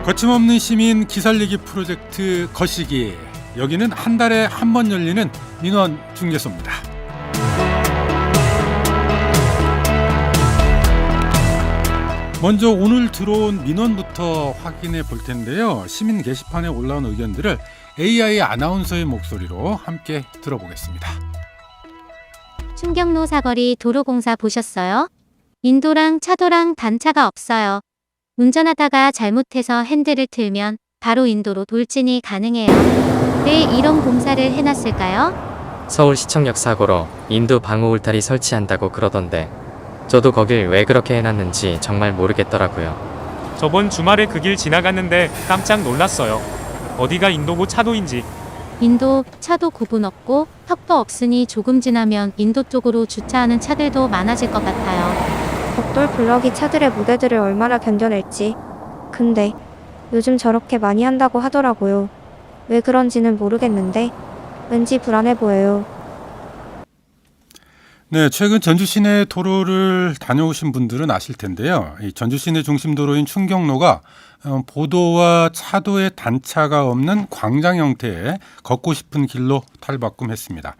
거침없는 시민 기살리기 프로젝트 거시기. 여기는 한 달에 한 번 열리는 민원 중개소입니다. 먼저 오늘 들어온 민원부터 확인해 볼 텐데요. 시민 게시판에 올라온 의견들을 AI 아나운서의 목소리로 함께 들어보겠습니다. 충경로 사거리 도로공사 보셨어요? 인도랑 차도랑 단차가 없어요. 운전하다가 잘못해서 핸들을 틀면 바로 인도로 돌진이 가능해요. 왜 이런 공사를 해놨을까요? 서울시청역 사고로 인도 방호 울타리 설치한다고 그러던데 저도 거길 왜 그렇게 해놨는지 정말 모르겠더라고요. 저번 주말에 그 길 지나갔는데 깜짝 놀랐어요. 어디가 인도고 차도인지. 인도, 차도 구분 없고 턱도 없으니 조금 지나면 인도 쪽으로 주차하는 차들도 많아질 것 같아요. 벽돌 블럭이 차들의 무게들을 얼마나 견뎌낼지. 근데 요즘 저렇게 많이 한다고 하더라고요. 왜 그런지는 모르겠는데 왠지 불안해 보여요. 네, 최근 전주 시내 도로를 다녀오신 분들은 아실 텐데요. 이 전주 시내 중심 도로인 충경로가 보도와 차도의 단차가 없는 광장 형태의 걷고 싶은 길로 탈바꿈했습니다.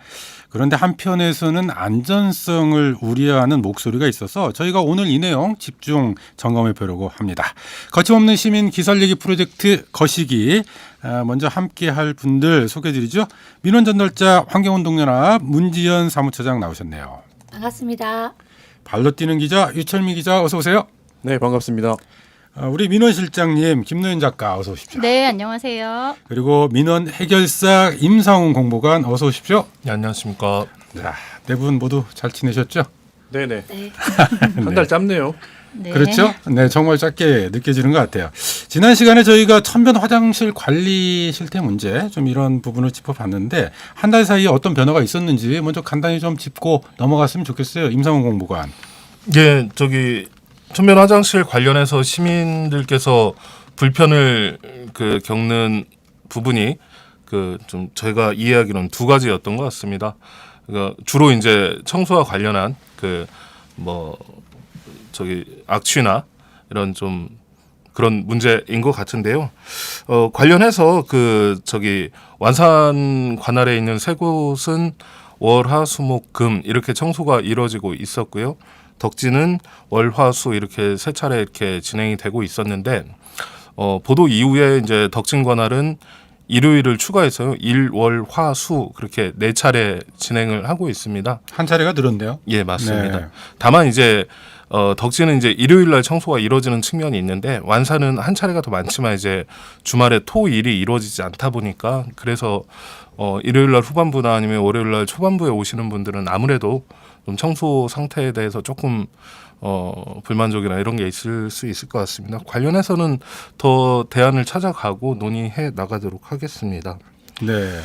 그런데 한편에서는 안전성을 우려하는 목소리가 있어서 저희가 오늘 이 내용 집중 점검해 보려고 합니다. 거침없는 시민 기살리기 프로젝트 거시기. 먼저 함께할 분들 소개드리죠. 민원 전달자 환경운동연합 문지연 사무처장 나오셨네요. 반갑습니다. 발로 뛰는 기자 유철미 기자 어서 오세요. 네, 반갑습니다. 우리 민원실장님 김노현 작가 어서 오십시오. 네, 안녕하세요. 그리고 민원 해결사 임상훈 공보관 어서 오십시오. 네, 안녕하십니까. 자, 네 분 모두 잘 지내셨죠? 네네. 네. 한 달 짧네요. 네. 그렇죠? 네, 정말 짧게 느껴지는 것 같아요. 지난 시간에 저희가 천변 화장실 관리 실태 문제 좀 이런 부분을 짚어봤는데 한 달 사이에 어떤 변화가 있었는지 먼저 간단히 좀 짚고 넘어갔으면 좋겠어요. 임상훈 공보관. 예, 천변 화장실 관련해서 시민들께서 불편을 겪는 부분이 좀 저희가 이해하기로는 두 가지였던 것 같습니다. 그러니까 주로 이제 청소와 관련한 악취나 이런 좀 그런 문제인 것 같은데요. 관련해서 완산 관할에 있는 세 곳은 월, 화, 수, 목, 금 이렇게 청소가 이루어지고 있었고요. 덕지는 월, 화, 수 이렇게 세 차례 이렇게 진행이 되고 있었는데 보도 이후에 이제 덕진 관할은 일요일을 추가해서요. 일, 월, 화, 수 그렇게 네 차례 진행을 하고 있습니다. 한 차례가 늘었네요. 예, 맞습니다. 네. 다만 이제 덕지는 이제 일요일 날 청소가 이루어지는 측면이 있는데 완산은 한 차례가 더 많지만 이제 주말에 토 일이 이루어지지 않다 보니까 그래서 일요일 날 후반부나 아니면 월요일 날 초반부에 오시는 분들은 아무래도 좀 청소 상태에 대해서 조금 불만족이나 이런 게 있을 수 있을 것 같습니다. 관련해서는 더 대안을 찾아가고 논의해 나가도록 하겠습니다. 네.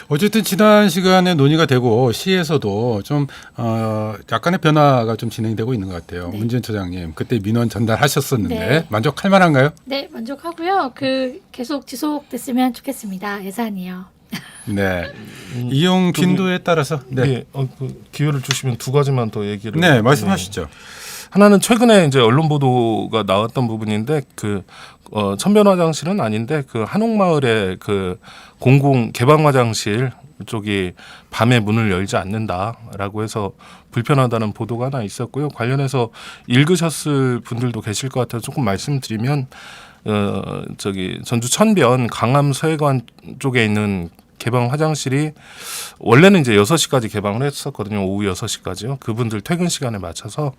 어쨌든 지난 시간에 논의가 되고 시에서도 좀 약간의 변화가 좀 진행되고 있는 것 같아요. 네. 문지연 처장님 그때 민원 전달하셨었는데 네. 만족할 만한가요? 네, 만족하고요. 계속 지속됐으면 좋겠습니다. 예산이요. 네. 이용 빈도에 따라서 네. 예, 기회를 주시면 두 가지만 더 얘기를. 네, 말씀하시죠. 하나는 최근에 이제 언론 보도가 나왔던 부분인데 천변 화장실은 아닌데 한옥마을의 공공 개방 화장실 쪽이 밤에 문을 열지 않는다라고 해서 불편하다는 보도가 하나 있었고요. 관련해서 읽으셨을 분들도 계실 것 같아서 조금 말씀드리면 전주 천변 강암 서해관 쪽에 있는 개방 화장실이 원래는 이제 6시까지 개방을 했었거든요. 오후 6시까지요. 그분들 퇴근 시간에 맞춰서.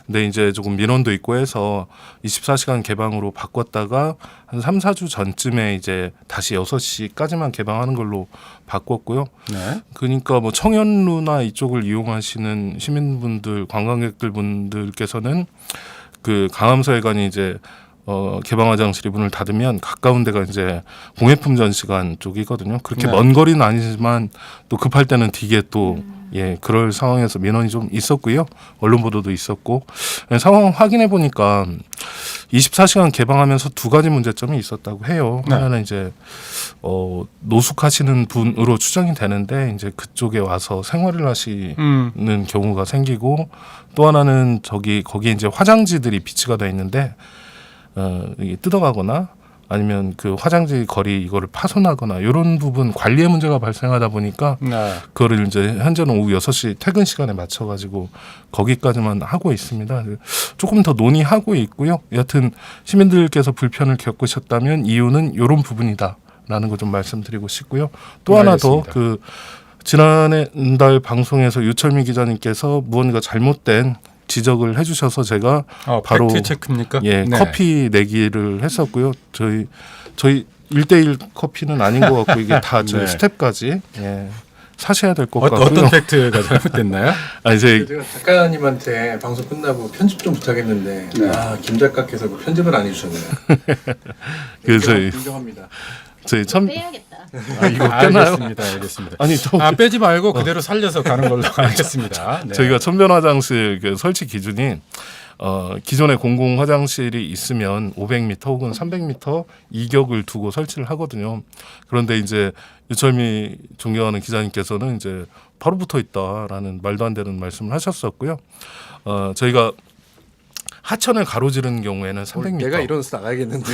근데 이제 조금 민원도 있고 해서 24시간 개방으로 바꿨다가 한 3, 4주 전쯤에 이제 다시 6시까지만 개방하는 걸로 바꿨고요. 네. 그러니까 청현루나 이쪽을 이용하시는 시민분들, 관광객들 분들께서는 강암서해관이 이제 개방 화장실이 문을 닫으면 가까운 데가 이제 공예품 전시관 쪽이거든요. 그렇게 네. 먼 거리는 아니지만 또 급할 때는 되게 또 그럴 상황에서 민원이 좀 있었고요. 언론 보도도 있었고 상황 확인해 보니까 24시간 개방하면서 두 가지 문제점이 있었다고 해요. 네. 하나는 이제 노숙하시는 분으로 추정이 되는데 이제 그쪽에 와서 생활을 하시는 경우가 생기고 또 하나는 거기에 이제 화장지들이 비치가 돼 있는데 이게 뜯어가거나 아니면 그 화장지 거리 이거를 파손하거나 이런 부분 관리의 문제가 발생하다 보니까 네. 그거를 이제 현재는 오후 6시 퇴근 시간에 맞춰 가지고 거기까지만 하고 있습니다. 조금 더 논의하고 있고요. 여하튼 시민들께서 불편을 겪으셨다면 이유는 이런 부분이다라는 거 좀 말씀드리고 싶고요. 또 하나 더 알겠습니다. 그 지난달 방송에서 유철미 기자님께서 무언가 잘못된 지적을 해주셔서 제가 바로 팩트 체크입니까? 예 네. 커피 내기를 했었고요. 저희 1대1 커피는 아닌 것 같고 이게 다 저희 네. 스텝까지 예, 사셔야 될 것 같고요. 어떤 팩트가 잘못됐나요? 아, 이제 제가 작가님한테 방송 끝나고 편집 좀 부탁했는데 김 작가께서 그 편집을 안 해주셨네요. 그 저희 인정합니다. 빼야겠다. 이거 빼나요? 알겠습니다. 아니 저 빼지 말고 그대로 살려서 가는 걸로 하겠습니다. 네. 저희가 천변 화장실 그 설치 기준이 기존에 공공 화장실이 있으면 500m 혹은 300m 이격을 두고 설치를 하거든요. 그런데 이제 유철미 존경하는 기자님께서는 이제 바로 붙어 있다라는 말도 안 되는 말씀을 하셨었고요. 저희가 하천을 가로지르는 경우에는 300m. 내가 이러면서 나가야겠는데.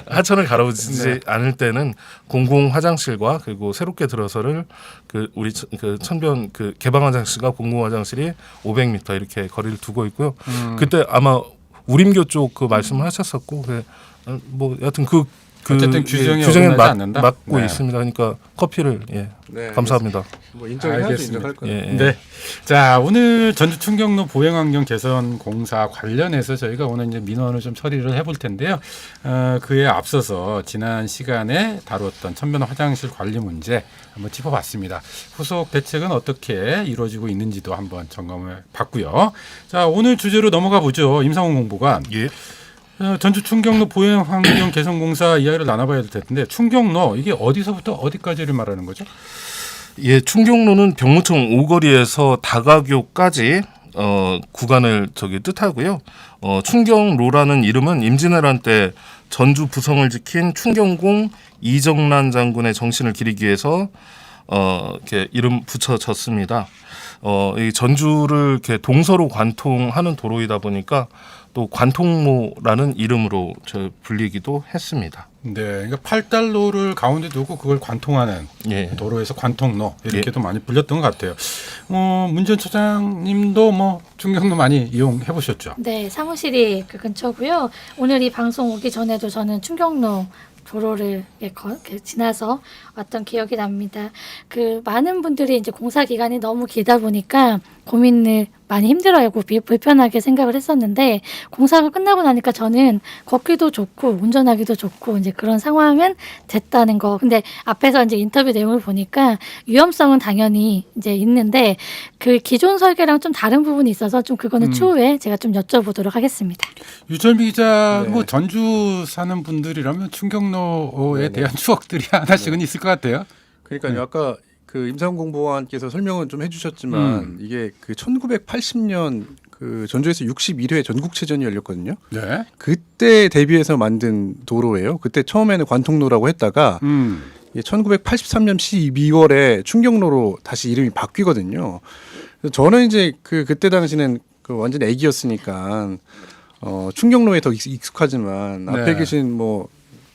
하천을 가로지르지 않을 때는 공공 화장실과 그리고 새롭게 들어서를 그 우리 그 천변 그 개방 화장실과 공공 화장실이 500m 이렇게 거리를 두고 있고요. 그때 아마 우림교 쪽 그 말씀을 하셨었고 뭐 여하튼 어쨌든 규정에 규정에 어긋나지 않는다? 맞고 네. 있습니다. 그러니까 커피를 네, 감사합니다. 뭐 인정해야지 알겠습니다. 인정할 거예요. 예. 네. 자, 오늘 전주 충경로 보행환경 개선 공사 관련해서 저희가 오늘 이제 민원을 좀 처리를 해볼 텐데요. 그에 앞서서 지난 시간에 다뤘던 천변 화장실 관리 문제 한번 짚어봤습니다. 후속 대책은 어떻게 이루어지고 있는지도 한번 점검을 봤고요. 자, 오늘 주제로 넘어가 보죠. 임상훈 공보관. 예. 전주 충경로 보행환경 개선 공사 이야기를 나눠봐야 될 텐데 충경로 이게 어디서부터 어디까지를 말하는 거죠? 예, 충경로는 병무청 오거리에서 다가교까지 구간을 뜻하고요. 충경로라는 이름은 임진왜란 때 전주 부성을 지킨 충경공 이정란 장군의 정신을 기리기 위해서 이렇게 이름 붙여졌습니다. 이 전주를 이렇게 동서로 관통하는 도로이다 보니까 또 관통로라는 이름으로 불리기도 했습니다. 네, 그러니까 팔달로를 가운데 두고 그걸 관통하는 예. 도로에서 관통로 이렇게도 많이 불렸던 것 같아요. 문 전 차장님도 뭐 충경로 많이 이용해 보셨죠? 네, 사무실이 그 근처고요. 오늘 이 방송 오기 전에도 저는 충경로 도로를 이렇게 지나서 왔던 기억이 납니다. 그 많은 분들이 이제 공사 기간이 너무 길다 보니까 고민을 많이 힘들어하고 불편하게 생각을 했었는데 공사가 끝나고 나니까 저는 걷기도 좋고 운전하기도 좋고 이제 그런 상황은 됐다는 거. 근데 앞에서 이제 인터뷰 내용을 보니까 위험성은 당연히 이제 있는데 그 기존 설계랑 좀 다른 부분이 있어서 좀 그거는 추후에 제가 좀 여쭤보도록 하겠습니다. 유철미 기자, 네. 뭐 전주 사는 분들이라면 충경로에 네네. 대한 추억들이 하나씩은 있을 것 같아요. 그러니까요. 네. 아까 그 임상훈 공보관께서 설명은 좀 해주셨지만 이게 그 1980년 그 전주에서 61회 전국체전이 열렸거든요. 네. 그때 대비해서 만든 도로예요. 그때 처음에는 관통로라고 했다가 1983년 12월에 충경로로 다시 이름이 바뀌거든요. 그래서 저는 이제 그때 당시는 그 완전 애기였으니까 충경로에 더 익숙하지만 네. 앞에 계신 뭐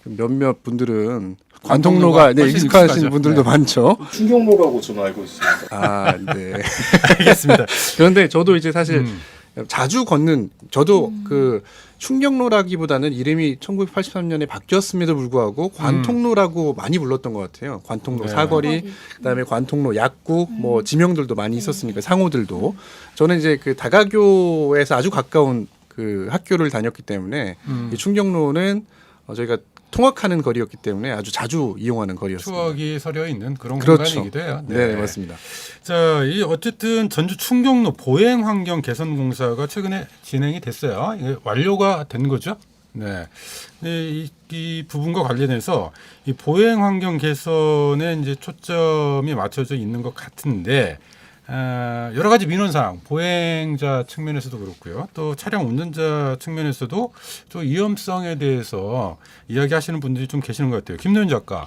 몇몇 분들은 관통로가 관통로가 훨씬 익숙하신 익숙하죠. 분들도 네. 많죠. 충경로라고 저는 알고 있습니다. 아, 네. 알겠습니다. 그런데 저도 이제 사실 자주 걷는 저도 그 충경로라기보다는 이름이 1983년에 바뀌었음에도 불구하고 관통로라고 많이 불렀던 것 같아요. 관통로 네. 사거리, 그다음에 관통로 약국, 뭐 지명들도 많이 있었으니까 상호들도. 저는 이제 그 다가교에서 아주 가까운 그 학교를 다녔기 때문에 이 충경로는 저희가 통학하는 거리였기 때문에 아주 자주 이용하는 거리였습니다. 추억이 서려 있는 그런 그렇죠. 공간이기도 해요. 네, 맞습니다. 자, 이 어쨌든 전주 충경로 보행 환경 개선 공사가 최근에 진행이 됐어요. 이게 완료가 된 거죠. 네. 네, 이 부분과 관련해서 이 보행 환경 개선에 이제 초점이 맞춰져 있는 것 같은데 여러 가지 민원사항, 보행자 측면에서도 그렇고요. 또 차량 운전자 측면에서도 좀 위험성에 대해서 이야기하시는 분들이 좀 계시는 것 같아요. 김노현 작가,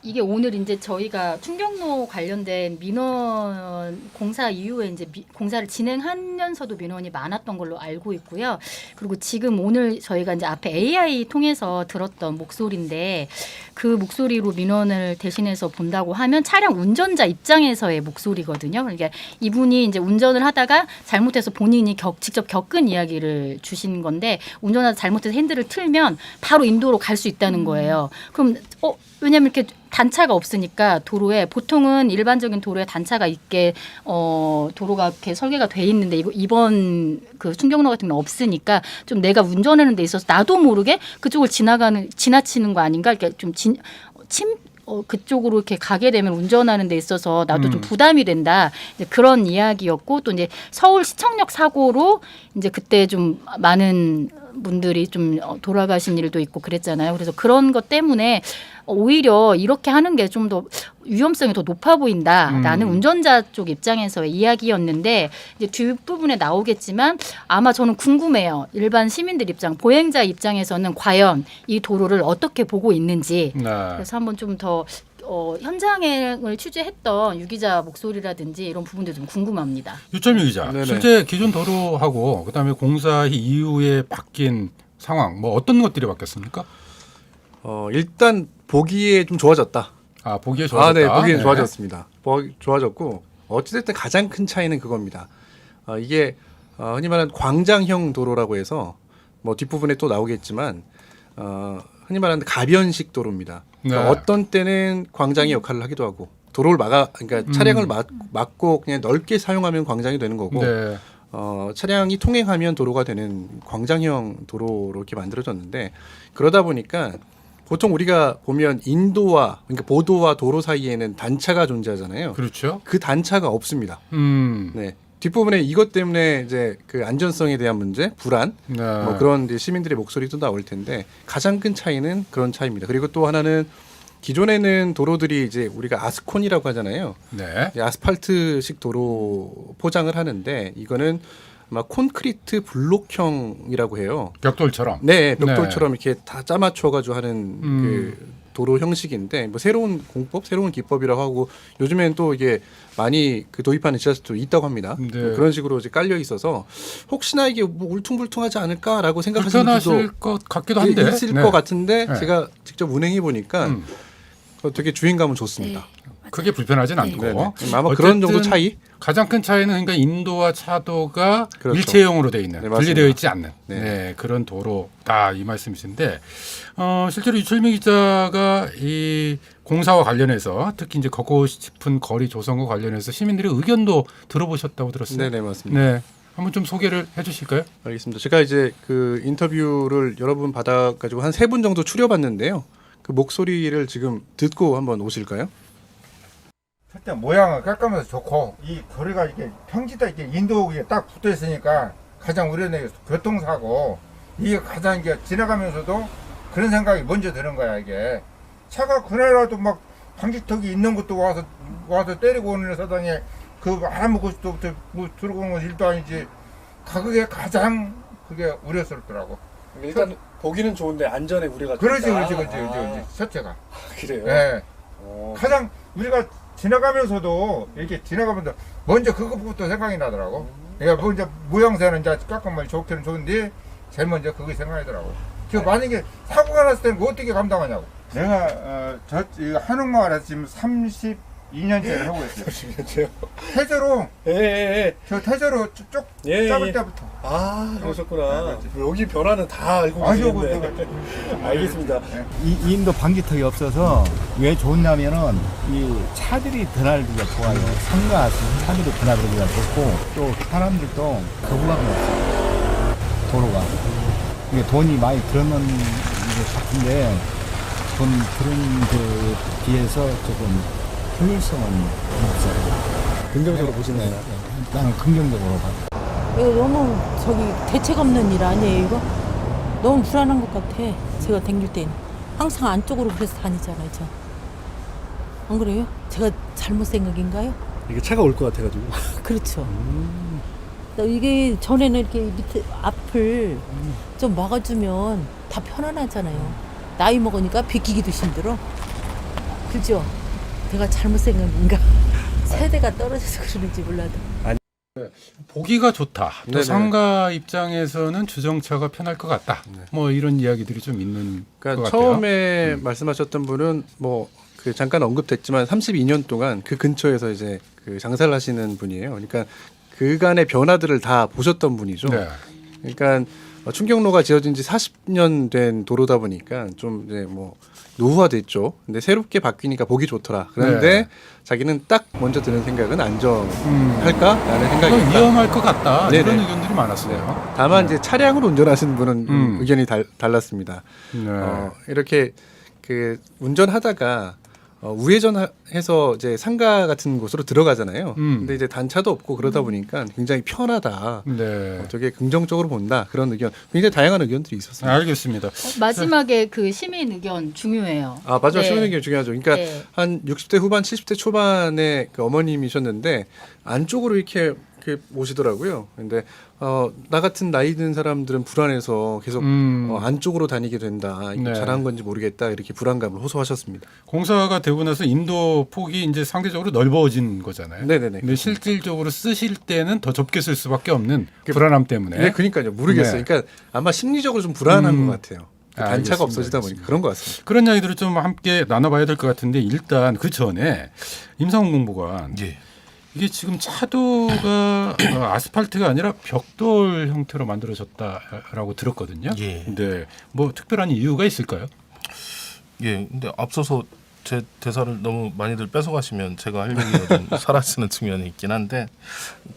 이게 오늘 이제 저희가 충격로 관련된 민원 공사 이후에 이제 공사를 진행하면서도 민원이 많았던 걸로 알고 있고요. 그리고 지금 오늘 저희가 이제 앞에 AI 통해서 들었던 목소리인데 그 목소리로 민원을 대신해서 본다고 하면 차량 운전자 입장에서의 목소리거든요. 그러니까 이분이 이제 운전을 하다가 잘못해서 본인이 직접 겪은 이야기를 주신 건데 운전하다 잘못해서 핸들을 틀면 바로 인도로 갈 수 있다는 거예요. 그럼 왜냐하면 이렇게 단차가 없으니까 도로에 보통은 일반적인 도로에 단차가 있게 도로가 이렇게 설계가 돼 있는데 이번 그 충격로 같은 건 없으니까 좀 내가 운전하는 데 있어서 나도 모르게 그쪽을 지나치는 거 아닌가 이렇게 좀 그쪽으로 이렇게 가게 되면 운전하는 데 있어서 나도 좀 부담이 된다. 이제 그런 이야기였고 또 이제 서울 시청역 사고로 이제 그때 좀 많은 분들이 좀 돌아가신 일도 있고 그랬잖아요. 그래서 그런 것 때문에 오히려 이렇게 하는 게 좀 더 위험성이 더 높아 보인다라는 운전자 쪽 입장에서의 이야기였는데 이제 뒷부분에 나오겠지만 아마 저는 궁금해요. 일반 시민들 입장, 보행자 입장에서는 과연 이 도로를 어떻게 보고 있는지 네. 그래서 한번 좀 더 현장을 취재했던 유 기자 목소리라든지 이런 부분도 좀 궁금합니다. 유철민 기자, 네네. 실제 기존 도로하고 그다음에 공사 이후에 바뀐 상황, 뭐 어떤 것들이 바뀌었습니까? 일단 보기에 좀 좋아졌다. 아, 보기에 좋아졌다. 네, 보기에 네. 좋아졌습니다. 좋아졌고 어찌됐든 가장 큰 차이는 그겁니다. 이게 흔히 말하는 광장형 도로라고 해서 뭐 뒷부분에 또 나오겠지만 흔히 말하는 가변식 도로입니다. 그러니까 네. 어떤 때는 광장의 역할을 하기도 하고 도로를 그러니까 차량을 막고 그냥 넓게 사용하면 광장이 되는 거고 네. 차량이 통행하면 도로가 되는 광장형 도로로 이렇게 만들어졌는데 그러다 보니까 보통 우리가 보면 인도와 그러니까 보도와 도로 사이에는 단차가 존재하잖아요. 그렇죠. 그 단차가 없습니다. 네. 뒷부분에 이것 때문에 이제 그 안전성에 대한 문제, 불안, 네. 뭐 그런 이제 시민들의 목소리도 나올 텐데 가장 큰 차이는 그런 차이입니다. 그리고 또 하나는 기존에는 도로들이 이제 우리가 아스콘이라고 하잖아요. 네. 이제 아스팔트식 도로 포장을 하는데 이거는 아마 콘크리트 블록형이라고 해요. 벽돌처럼. 네, 벽돌처럼 이렇게 다 짜맞춰가지고 하는 그 도로 형식인데 뭐 새로운 공법, 새로운 기법이라고 하고 요즘엔 또 이게 많이 그 도입하는 지자체도 있다고 합니다. 네. 그런 식으로 이제 깔려 있어서 혹시나 이게 뭐 울퉁불퉁하지 않을까라고 생각하시는 불편하실 분도 것 같기도 한데. 있을 네. 것 같은데 네. 제가 직접 운행해 보니까 되게 주행감은 좋습니다. 크게 불편하진 않고. 네네. 아마 그런 정도 어쨌든 차이? 가장 큰 차이는 그러니까 인도와 차도가 그렇죠. 일체형으로 되어 있는 네, 맞습니다. 분리되어 있지 않는 네. 네, 그런 도로다 이 말씀이신데 실제로 유철민 기자가 이 공사와 관련해서 특히 이제 걷고 싶은 거리 조성과 관련해서 시민들의 의견도 들어보셨다고 들었어요. 네네 맞습니다. 네, 한번 좀 소개를 해주실까요? 알겠습니다. 제가 이제 그 인터뷰를 여러 분 받아가지고 한 3분 정도 추려봤는데요. 그 목소리를 지금 듣고 한번 오실까요? 첫째 모양은 깎으면서 좋고 이 거리가 이렇게 평지다 이렇게 인도에 딱 붙어 있으니까 가장 우려되는 게 교통사고 이게 가장 이게 지나가면서도 그런 생각이 먼저 드는 거야 이게 차가 그날라도 막 방지턱이 있는 것도 와서 때리고 오는 사당에 그 알아먹고 싶도부터 뭐 들어오는 건 일도 아니지 그게 가장 그게 우려스럽더라고. 일단 보기는 좋은데 안전에 우려가 그렇지 첫째가 그래요. 네. 가장 우리가 지나가면서도 이렇게 지나가면서 먼저 그것부터 생각이 나더라고. 그러니까 먼저 모양새는 이제 깎으면 좋기는 좋은데 제일 먼저 그게 생각이 나더라고. 그 만약에 사고가 났을 때는 어떻게 감당하냐고. 내가 한옥마을에서 지금 32년째를 하고 있어요. 32년째요? 태저로 저 태저로 쭉 잡을 때부터. 아 그러셨구나. 여기 변화는 다 알고 계시는데. 알겠습니다. 이 인도 방지턱이 없어서 왜 좋냐면은 이 차들이 드나들기가 좋아요. 상가 차들이 드나들기가 좋고 또 사람들도 거부감이 없어요. 도로가 이게 돈이 많이 들었는 것 같은데 돈 들은 그 비해서 조금 효율성은 없어요. 긍정적으로 보시나요? 나는 긍정적으로 봐. 이거 너무 대책 없는 일 아니에요 이거? 너무 불안한 것 같아. 제가 댕길 때는 항상 안쪽으로 그래서 다니잖아요 저. 안 그래요? 제가 잘못 생각인가요? 이게 차가 올 것 같아가지고. 그렇죠. 이게 전에는 이렇게 밑에 앞을 좀 막아주면 다 편안하잖아요. 나이 먹으니까 비키기도 힘들어. 그죠? 내가 잘못생긴 건가? 세대가 떨어져서 그러는지 몰라도. 보기가 좋다. 또 네네. 상가 입장에서는 주정차가 편할 것 같다. 네. 뭐 이런 이야기들이 좀 있는 그러니까 것 같아요. 처음에 말씀하셨던 분은 뭐 그 잠깐 언급됐지만 32년 동안 그 근처에서 이제 그 장사를 하시는 분이에요. 그러니까 그간의 변화들을 다 보셨던 분이죠. 네. 그러니까 충경로가 지어진 지 40년 된 도로다 보니까 좀 이제 뭐 노후화됐죠. 근데 새롭게 바뀌니까 보기 좋더라. 그런데 네. 자기는 딱 먼저 드는 생각은 안전할까라는 생각이 그건 있다. 위험할 것 같다. 네네. 이런 의견들이 많았어요. 다만 이제 차량을 운전하시는 분은 의견이 달랐습니다. 네. 이렇게 그 운전하다가 우회전해서 이제 상가 같은 곳으로 들어가잖아요. 근데 이제 단차도 없고 그러다 보니까 굉장히 편하다. 네. 되게 긍정적으로 본다. 그런 의견, 굉장히 다양한 의견들이 있었습니다. 알겠습니다. 마지막에 그 시민 의견 중요해요. 아 맞아요. 네. 시민 의견 중요하죠. 그러니까 네. 한 60대 후반, 70대 초반의 그 어머님이셨는데 안쪽으로 이렇게 모시더라고요. 근데 나 같은 나이 든 사람들은 불안해서 계속 안쪽으로 다니게 된다. 이게 네. 잘한 건지 모르겠다. 이렇게 불안감을 호소하셨습니다. 공사가 되고 나서 인도 폭이 이제 상대적으로 넓어진 거잖아요. 네네네. 근데 실질적으로 쓰실 때는 더 좁게 쓸 수밖에 없는 불안함 때문에. 네, 그러니까요. 모르겠어요. 네. 그러니까 아마 심리적으로 좀 불안한 것 같아요. 단차가 알겠습니다. 없어지다 보니까 그런 것 같습니다. 그런 이야기들을 좀 함께 나눠봐야 될 것 같은데 일단 그 전에 임상훈 공보관 예. 이게 지금 차도가 아스팔트가 아니라 벽돌 형태로 만들어졌다라고 들었거든요. 예. 근데 뭐 특별한 이유가 있을까요? 예. 근데 앞서서 제 대사를 너무 많이들 뺏어가시면 제가 할 얘기가 좀 사라지는 측면이 있긴 한데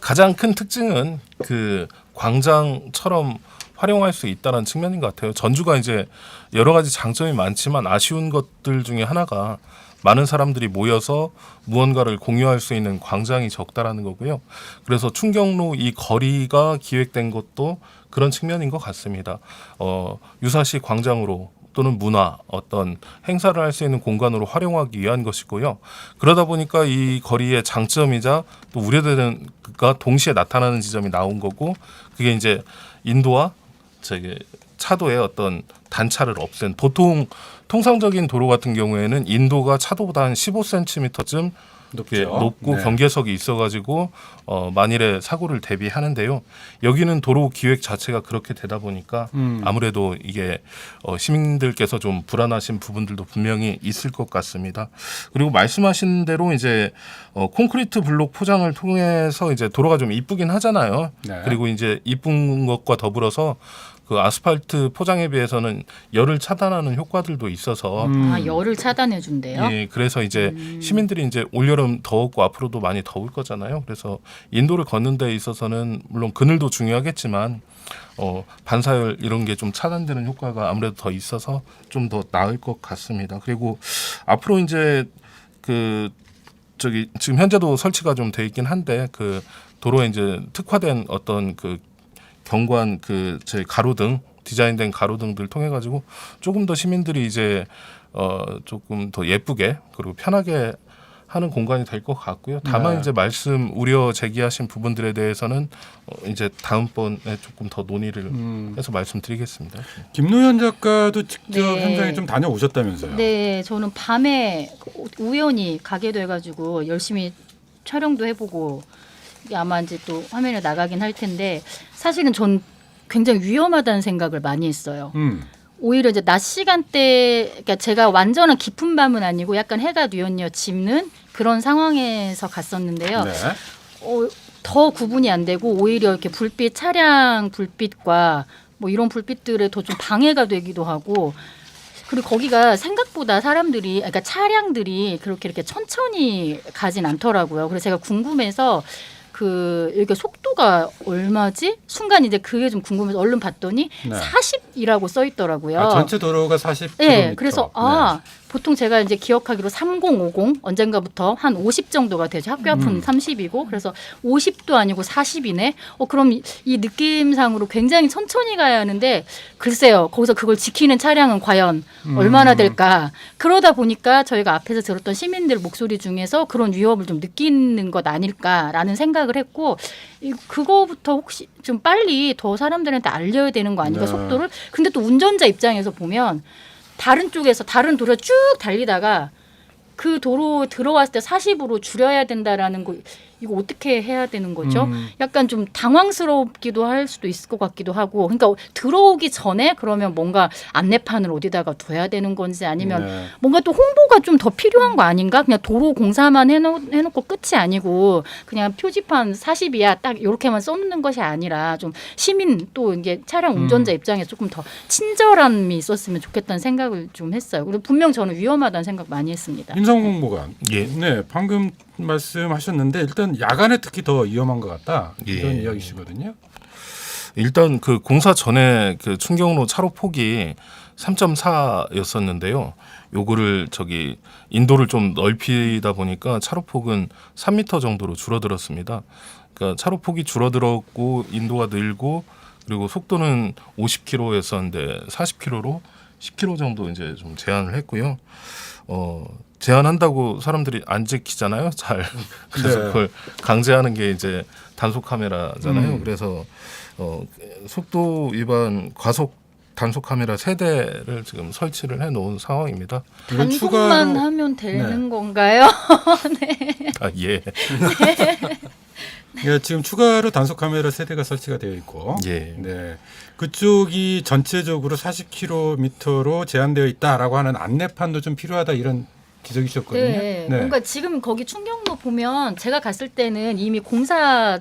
가장 큰 특징은 그 광장처럼 활용할 수 있다는 측면인 것 같아요. 전주가 이제 여러 가지 장점이 많지만 아쉬운 것들 중에 하나가 많은 사람들이 모여서 무언가를 공유할 수 있는 광장이 적다라는 거고요. 그래서 충경로 이 거리가 기획된 것도 그런 측면인 것 같습니다. 유사시 광장으로 또는 문화 어떤 행사를 할 수 있는 공간으로 활용하기 위한 것이고요. 그러다 보니까 이 거리의 장점이자 또 우려되는 가 동시에 나타나는 지점이 나온 거고 그게 이제 인도와 차도의 어떤 단차를 없앤 보통 통상적인 도로 같은 경우에는 인도가 차도보다 한 15cm쯤 높고 네. 경계석이 있어가지고 만일의 사고를 대비하는데요. 여기는 도로 기획 자체가 그렇게 되다 보니까 아무래도 이게 시민들께서 좀 불안하신 부분들도 분명히 있을 것 같습니다. 그리고 말씀하신 대로 이제 콘크리트 블록 포장을 통해서 이제 도로가 좀 이쁘긴 하잖아요. 네. 그리고 이제 이쁜 것과 더불어서 그 아스팔트 포장에 비해서는 열을 차단하는 효과들도 있어서 열을 차단해 준대요. 예, 그래서 이제 시민들이 이제 올여름 더웠고 앞으로도 많이 더울 거잖아요. 그래서 인도를 걷는 데 있어서는 물론 그늘도 중요하겠지만 반사열 이런 게 좀 차단되는 효과가 아무래도 더 있어서 좀 더 나을 것 같습니다. 그리고 앞으로 이제 지금 현재도 설치가 좀 돼 있긴 한데 그 도로에 이제 특화된 어떤 그 경관 제 가로등 디자인된 가로등들 통해 가지고 조금 더 시민들이 이제 조금 더 예쁘게 그리고 편하게 하는 공간이 될 것 같고요. 다만 네. 이제 말씀 우려 제기하신 부분들에 대해서는 이제 다음번에 조금 더 논의를 해서 말씀드리겠습니다. 김노현 작가도 직접 네. 현장에 좀 다녀오셨다면서요? 네, 저는 밤에 우연히 가게 돼가지고 열심히 촬영도 해보고 아마 이제 또 화면에 나가긴 할 텐데 사실은 전 굉장히 위험하다는 생각을 많이 했어요. 오히려 이제 낮 시간대, 그러니까 제가 완전한 깊은 밤은 아니고 약간 해가 뉘엿뉘엿 집는 그런 상황에서 갔었는데요. 네. 더 구분이 안 되고 오히려 이렇게 불빛, 차량 불빛과 뭐 이런 불빛들에 더 좀 방해가 되기도 하고 그리고 거기가 생각보다 사람들이, 그러니까 차량들이 그렇게 이렇게 천천히 가진 않더라고요. 그래서 제가 궁금해서 이렇게 속도가 얼마지? 순간 이제 그게 좀 궁금해서 얼른 봤더니 네. 40이라고 써 있더라고요. 전체 도로가 40km. 네, 그래서 보통 제가 이제 기억하기로 3050 언젠가부터 한 50 정도가 되죠. 학교 앞은 30이고 그래서 50도 아니고 40이네. 그럼 이 느낌상으로 굉장히 천천히 가야 하는데 글쎄요. 거기서 그걸 지키는 차량은 과연 얼마나 될까. 그러다 보니까 저희가 앞에서 들었던 시민들 목소리 중에서 그런 위협을 좀 느끼는 것 아닐까라는 생각을 했고 그거부터 혹시 좀 빨리 더 사람들한테 알려야 되는 거 아닌가 네. 속도를. 근데 또 운전자 입장에서 보면 다른 쪽에서 다른 도로 쭉 달리다가 그 도로 들어왔을 때 40으로 줄여야 된다라는 거 이거 어떻게 해야 되는 거죠? 약간 좀 당황스럽기도 할 수도 있을 것 같기도 하고 그러니까 들어오기 전에 그러면 뭔가 안내판을 어디다가 둬야 되는 건지 아니면 네. 뭔가 또 홍보가 좀 더 필요한 거 아닌가? 그냥 도로 공사만 해놓고 끝이 아니고 그냥 표지판 40이야 딱 이렇게만 써놓는 것이 아니라 좀 시민 또 이게 차량 운전자 입장에서 조금 더 친절함이 있었으면 좋겠다는 생각을 좀 했어요. 그리고 분명 저는 위험하다는 생각 많이 했습니다. 임성공 보관. 예. 네, 방금 말씀하셨는데 일단 야간에 특히 더 위험한 것 같다 이런 예. 이야기시거든요. 일단 그 공사 전에 그 충경로 차로 폭이 3.4였었는데요. 요거를 인도를 좀 넓히다 보니까 차로 폭은 3m 정도로 줄어들었습니다. 그러니까 차로 폭이 줄어들었고 인도가 늘고 그리고 속도는 50km였었는데 40km로 10km 정도 이제 좀 제한을 했고요. 제한한다고 사람들이 안 지키잖아요. 잘. 그래서 네. 그걸 강제하는 게 이제 단속 카메라잖아요. 그래서 속도 위반 과속 단속 카메라 3대를 지금 설치를 해 놓은 상황입니다. 이건 단속만 추가로- 하면 되는 네. 건가요? 아, 예. 예, 지금 추가로 단속 카메라 3대가 설치가 되어 있고, 예. 네, 그쪽이 전체적으로 40km로 제한되어 있다라고 하는 안내판도 좀 필요하다 이런 지적이셨거든요. 네. 뭔가 지금 거기 충경로 보면 제가 갔을 때는 이미 공사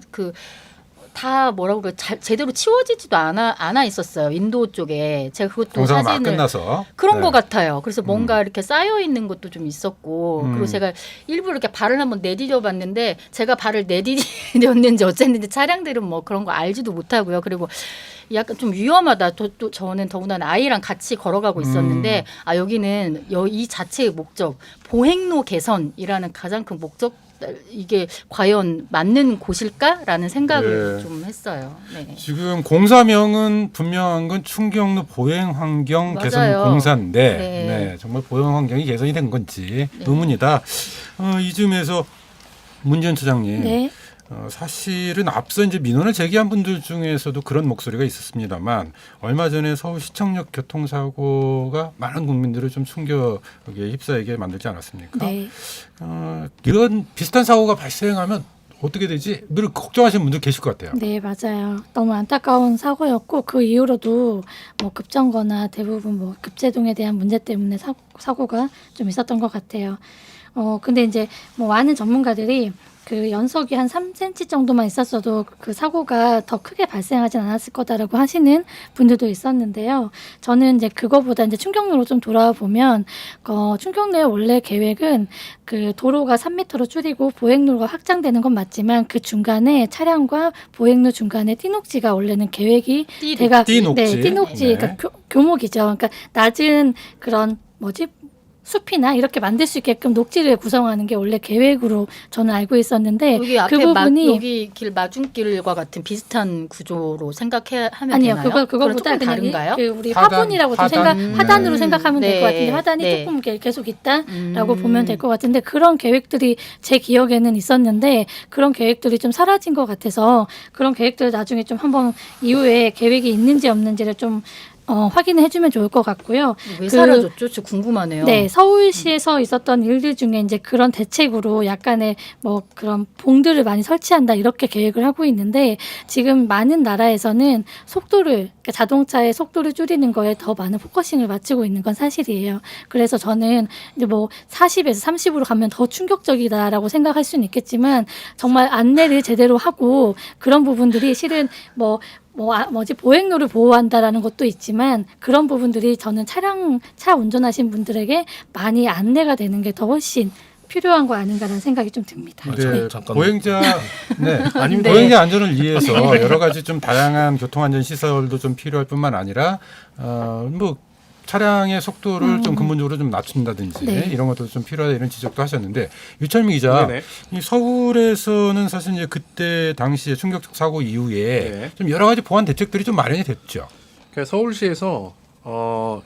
다 뭐라고 그래 제대로 치워지지도 않아 있었어요. 인도 쪽에 제가 그것도 공사가 막 사진을 끝나서 그런 네. 것 같아요. 그래서 뭔가 이렇게 쌓여 있는 것도 좀 있었고 그리고 제가 일부러 이렇게 발을 한번 내디뎌봤는데 제가 발을 내디뎠는지 어쨌는지 차량들은 뭐 그런 거 알지도 못하고요. 그리고 약간 좀 위험하다. 또 저는 더군다나 아이랑 같이 걸어가고 있었는데 여기는 이 자체의 목적 보행로 개선이라는 가장 큰 목적 이게 과연 맞는 곳일까라는 생각을 네. 좀 했어요. 네. 지금 공사명은 분명한 건 충경로 보행환경 개선 맞아요. 공사인데 네. 네, 정말 보행환경이 개선이 된 건지 의문이다. 이쯤에서 문지연 차장님. 네. 사실은 앞서 이제 민원을 제기한 분들 중에서도 그런 목소리가 있었습니다만 얼마 전에 서울 시청역 교통사고가 많은 국민들을 좀 충격에 휩싸이게 만들지 않았습니까? 네. 이런 비슷한 사고가 발생하면 어떻게 되지? 늘 걱정하시는 분들 계실 것 같아요. 네, 맞아요. 너무 안타까운 사고였고 그 이후로도 뭐 급정거나 대부분 뭐 급제동에 대한 문제 때문에 사고가 좀 있었던 것 같아요. 근데 이제 뭐 많은 전문가들이 그 연석이 한 3cm 정도만 있었어도 그 사고가 더 크게 발생하진 않았을 거다라고 하시는 분들도 있었는데요. 저는 이제 그거보다 이제 충격로로 좀 돌아보면 충격로의 원래 계획은 그 도로가 3m로 줄이고 보행로가 확장되는 건 맞지만 그 중간에 차량과 보행로 중간에 띠녹지가 원래는 계획이 띠녹지. 네, 띠녹지 네. 그러니까 교목이죠. 그러니까 낮은 그런 숲이나 이렇게 만들 수 있게끔 녹지를 구성하는 게 원래 계획으로 저는 알고 있었는데 여기 앞에 그 부분이 여기 길 마중길과 같은 비슷한 구조로 생각하면 아니요, 되나요? 그거보다 그냥 그냥 다른가요? 그 우리 하단, 화분이라고 좀 하단. 하단으로 네. 생각하면 될 것 같은데 화단이 네. 조금 계속 있다라고 보면 될 것 같은데 그런 계획들이 제 기억에는 있었는데 그런 계획들이 좀 사라진 것 같아서 그런 계획들을 나중에 좀 한번 이후에 계획이 있는지 없는지를 좀 확인해 주면 좋을 것 같고요. 왜 사라졌죠? 저 궁금하네요. 네, 서울시에서 있었던 일들 중에 이제 그런 대책으로 약간의 뭐 그런 봉들을 많이 설치한다 이렇게 계획을 하고 있는데 지금 많은 나라에서는 그러니까 자동차의 속도를 줄이는 거에 더 많은 포커싱을 맞추고 있는 건 사실이에요. 그래서 저는 이제 뭐 40에서 30으로 가면 더 충격적이다라고 생각할 수는 있겠지만 정말 안내를 제대로 하고 그런 부분들이 실은 보행로를 보호한다라는 것도 있지만 그런 부분들이 저는 차 운전하신 분들에게 많이 안내가 되는 게 더 훨씬 필요한 거 아닌가라는 생각이 좀 듭니다. 네, 잠깐만. 보행자 아닙니다. 보행자 안전을 위해서 여러 가지 좀 다양한 교통안전 시설도 좀 필요할 뿐만 아니라 뭐 차량의 속도를 좀 근본적으로 좀 낮춘다든지 네. 이런 것도 좀 필요하다 이런 지적도 하셨는데 유철민 기자, 네네. 이 서울에서는 사실 이제 그때 당시에 충격적 사고 이후에 네. 좀 여러 가지 보안 대책들이 좀 마련이 됐죠. 그러니까 서울시에서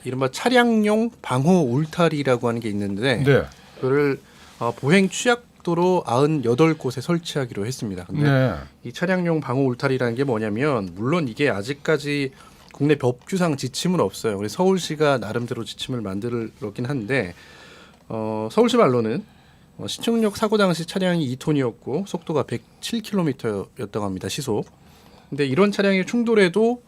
이른바 차량용 방호 울타리라고 하는 게 있는데 네. 그거를 보행 취약도로 98곳에 설치하기로 했습니다. 근데 네. 이 차량용 방호 울타리라는 게 뭐냐면 물론 이게 아직까지 국내 법규상 지침은 없어요. 그래서 서울시가 나름대로 지침을 만들었긴 한데 서울시 말로는 신청역 사고 당시 차량이 2톤이었고 속도가 107km였다고 합니다. 시속. 근데 이런 차량이 충돌해도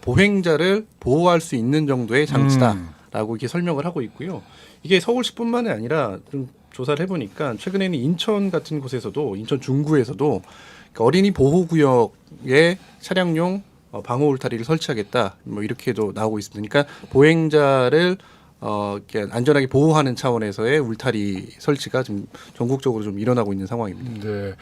보행자를 보호할 수 있는 정도의 장치다라고 이렇게 설명을 하고 있고요. 이게 서울시뿐만이 아니라 좀 조사를 해보니까 최근에는 인천 같은 곳에서도 인천 중구에서도 어린이 보호구역에 차량용 방호 울타리를 설치하겠다 뭐 이렇게도 나오고 있습니다. 그러니까 보행자를 이렇게 안전하게 보호하는 차원에서의 울타리 설치가 좀 전국적으로 좀 일어나고 있는 상황입니다. 네,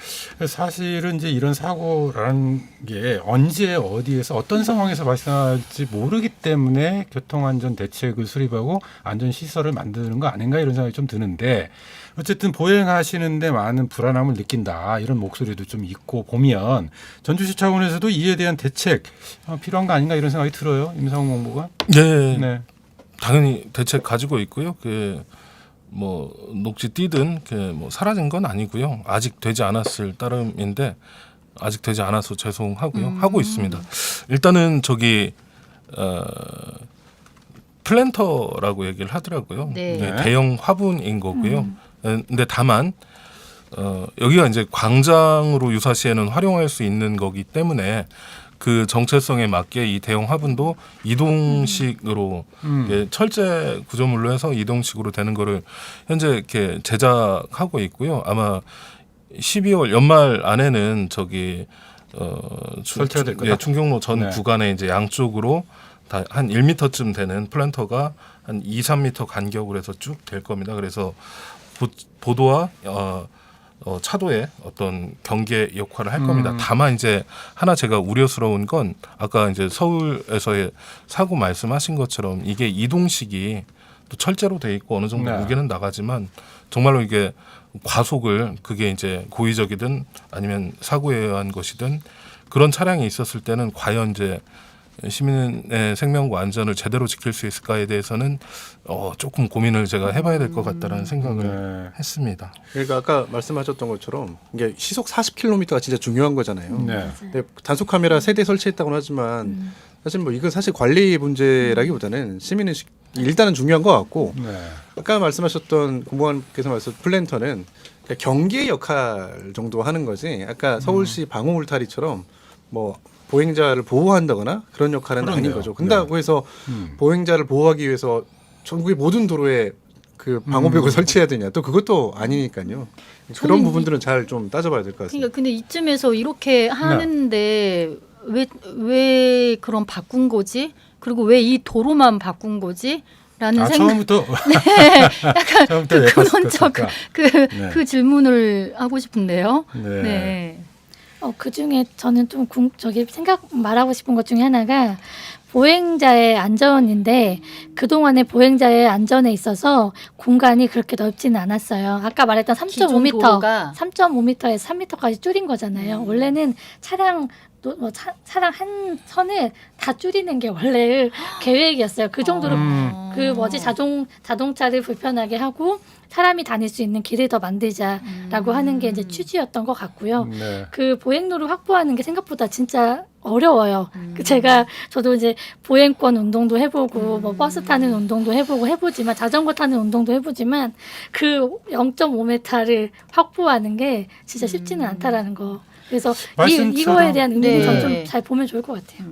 사실은 이제 이런 사고라는 게 언제 어디에서 어떤 상황에서 발생할지 모르기 때문에 교통안전 대책을 수립하고 안전 시설을 만드는 거 아닌가 이런 생각이 좀 드는데 어쨌든 보행하시는데 많은 불안함을 느낀다 이런 목소리도 좀 있고 보면 전주시 차원에서도 이에 대한 대책 필요한 거 아닌가 이런 생각이 들어요. 임상훈 공보관. 네. 당연히 대책 가지고 있고요. 뭐 녹지 띄든 뭐 사라진 건 아니고요. 아직 되지 않았을 따름인데 아직 되지 않아서 죄송하고요. 하고 있습니다. 일단은 플랜터라고 얘기를 하더라고요. 네. 대형 화분인 거고요. 근데 다만 여기가 이제 광장으로 유사시에는 활용할 수 있는 거기 때문에 그 정체성에 맞게 이 대형 화분도 이동식으로 철제 구조물로 해서 이동식으로 되는 거를 현재 이렇게 제작하고 있고요. 아마 12월 연말 안에는 설치가 될 거다. 충경로 전 구간에 이제 양쪽으로 다 한 1m쯤 되는 플랜터가 한 2, 3m 간격으로 해서 쭉 될 겁니다. 그래서 보도와 차도의 어떤 경계 역할을 할 겁니다. 다만 이제 하나 제가 우려스러운 건 아까 이제 서울에서의 사고 말씀하신 것처럼 이게 이동식이 또 철제로 돼 있고 어느 정도 무게는 나가지만 정말로 이게 과속을 그게 이제 고의적이든 아니면 사고에 의한 것이든 그런 차량이 있었을 때는 과연 이제 시민의 생명과 안전을 제대로 지킬 수 있을까에 대해서는 조금 고민을 제가 해봐야 될 것 같다는 생각을 했습니다. 그러니까 아까 말씀하셨던 것처럼 이게 시속 40km가 진짜 중요한 거잖아요. 근데 단속 카메라 세대 설치했다고는 하지만 사실 뭐 이건 사실 관리 문제라기보다는 시민의 일단은 중요한 것 같고 아까 말씀하셨던 공무원께서 말씀하셨던 플랜터는 그러니까 경계 역할 정도 하는 거지. 아까 서울시 방호 울타리처럼 뭐 보행자를 보호한다거나 그런 역할은 아닌 거죠. 근다고 해서 보행자를 보호하기 위해서 전국의 모든 도로에 그 방호벽을 설치해야 되냐? 또 그것도 아니니까요. 그런 부분들은 잘 좀 따져봐야 될 것 같습니다. 그러니까 근데 이쯤에서 이렇게 하는데 왜 그럼 바꾼 거지? 그리고 왜 이 도로만 바꾼 거지? 라는 생각. 처음부터 약간 처음부터 그런 그 질문을 하고 싶은데요. 네. 그 중에 저는 좀 말하고 싶은 것 중에 하나가 보행자의 안전인데 그동안의 보행자의 안전에 있어서 공간이 그렇게 넓지는 않았어요. 아까 말했던 3.5m에서 3m까지 줄인 거잖아요. 원래는 차량 한 선을 다 줄이는 게 원래 계획이었어요. 그 정도로 자동차를 불편하게 하고 사람이 다닐 수 있는 길을 더 만들자라고 하는 게 이제 취지였던 것 같고요. 그 보행로를 확보하는 게 생각보다 진짜 어려워요. 저도 이제 보행권 운동도 해보고 뭐 버스 타는 운동도 해보지만 자전거 타는 운동도 해보지만 그 0.5m를 확보하는 게 진짜 쉽지는 않다라는 거. 그래서 이거에 대한 의미를 좀 잘 보면 좋을 것 같아요.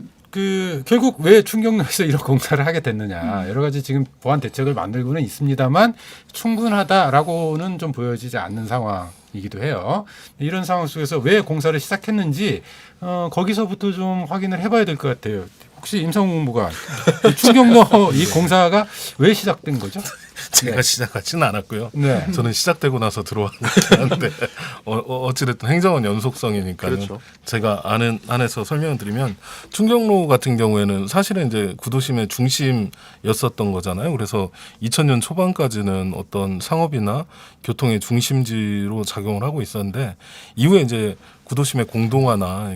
결국 왜 충경로에서 이런 공사를 하게 됐느냐 여러 가지 지금 보완 대책을 만들고는 있습니다만 충분하다라고는 좀 보여지지 않는 상황이기도 해요. 이런 상황 속에서 왜 공사를 시작했는지 거기서부터 좀 확인을 해봐야 될 것 같아요. 혹시 임상훈 공보관 충경로 이 공사가 왜 시작된 거죠? 제가 시작하지는 않았고요. 저는 시작되고 나서 들어왔는 것 같은데 어찌됐든 행정은 연속성이니까요. 그렇죠. 제가 안에서 설명을 드리면 충경로 같은 경우에는 사실은 이제 구도심의 중심이었었던 거잖아요. 그래서 2000년 초반까지는 어떤 상업이나 교통의 중심지로 작용을 하고 있었는데 이후에 이제 구도심의 공동화나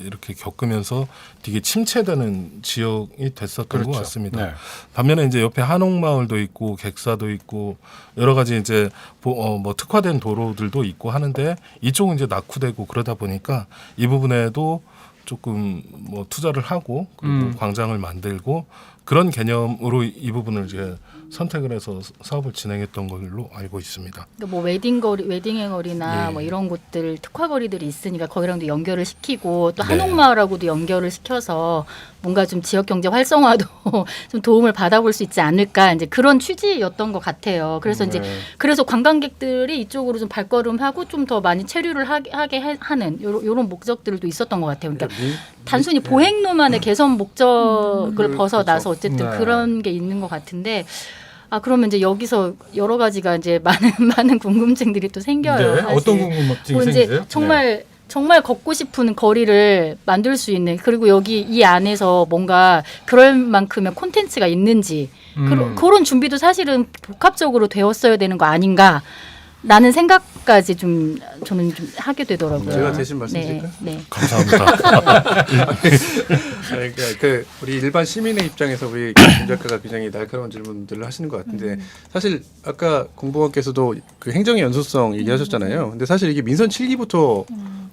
이렇게 겪으면서 되게 침체되는 지역이 됐었던 것 같습니다. 반면에 이제 옆에 한옥마을도 있고 객사도 있고 여러 가지 이제 뭐 특화된 도로들도 있고 하는데 이쪽은 이제 낙후되고 그러다 보니까 이 부분에도 조금 뭐 투자를 하고 그리고 광장을 만들고 그런 개념으로 이 부분을 이제 선택을 해서 사업을 진행했던 걸로 알고 있습니다. 그러니까 뭐 웨딩의 거리나 예. 뭐 이런 곳들 특화 거리들이 있으니까 거기랑도 연결을 시키고 또 네. 한옥마을하고도 연결을 시켜서 뭔가 좀 지역 경제 활성화도 좀 도움을 받아볼 수 있지 않을까 이제 그런 취지였던 것 같아요. 그래서 이제 그래서 관광객들이 이쪽으로 좀 발걸음하고 좀 더 많이 체류를 하게 하는 요런 목적들도 있었던 것 같아요. 그러니까 단순히 보행로만의 개선 목적을 벗어나서 어쨌든 네. 그런 게 있는 것 같은데. 아 그러면 이제 여기서 여러 가지가 이제 많은 궁금증들이 또 생겨요. 네. 사실. 어떤 궁금증이 뭐 이제 생기세요? 정말 걷고 싶은 거리를 만들 수 있는 그리고 여기 이 안에서 뭔가 그럴 만큼의 콘텐츠가 있는지 그런 준비도 사실은 복합적으로 되었어야 되는 거 아닌가. 라는 생각까지 좀 저는 좀 하게 되더라고요. 제가 대신 말씀드릴까요? 네. 감사합니다. 그러니까 그 우리 일반 시민의 입장에서 우리 김 작가가 굉장히 날카로운 질문들을 하시는 것 같은데 사실 아까 공보원께서도 그 행정의 연속성 얘기하셨잖아요. 근데 사실 이게 민선 7기부터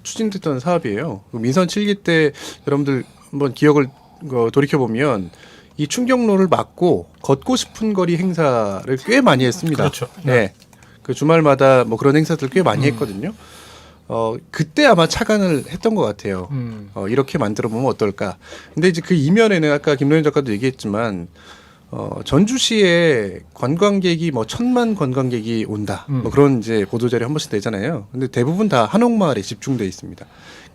추진됐던 사업이에요. 그 민선 7기 때 여러분들 한번 기억을 돌이켜 보면 이 충격로를 막고 걷고 싶은 거리 행사를 꽤 많이 했습니다. 그렇죠. 네. 그 주말마다 뭐 그런 행사들 꽤 많이 했거든요. 그때 아마 착안을 했던 것 같아요. 이렇게 만들어 보면 어떨까. 근데 이제 그 이면에는 아까 김노현 작가도 얘기했지만 전주시에 관광객이 뭐 1,000만 관광객이 온다. 뭐 그런 이제 보도자료 한 번씩 내잖아요. 근데 대부분 다 한옥마을에 집중돼 있습니다.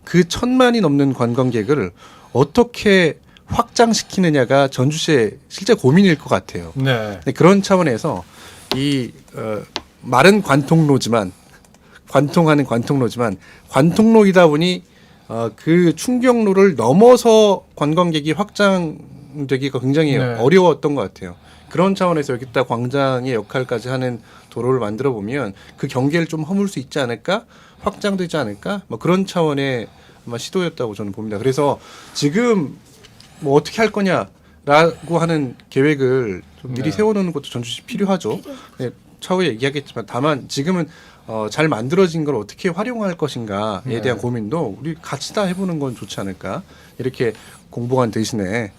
그 1,000만이 넘는 관광객을 어떻게 확장시키느냐가 전주시의 실제 고민일 것 같아요. 네. 근데 그런 차원에서 이 말은 관통로지만 관통하는 관통로지만 관통로이다 보니 그 충격로를 넘어서 관광객이 확장되기가 굉장히 네. 어려웠던 것 같아요. 그런 차원에서 여기다 광장의 역할까지 하는 도로를 만들어 보면 그 경계를 좀 허물 수 있지 않을까? 확장되지 않을까? 뭐 그런 차원의 아마 시도였다고 저는 봅니다. 그래서 지금 뭐 어떻게 할 거냐라고 하는 계획을 좀 미리 네. 세워놓는 것도 전주시 필요하죠. 네, 차후에 얘기하겠지만 다만 지금은 잘 만들어진 걸 어떻게 활용할 것인가에 대한 고민도 우리 같이 다 해보는 건 좋지 않을까. 이렇게 공보관 대신에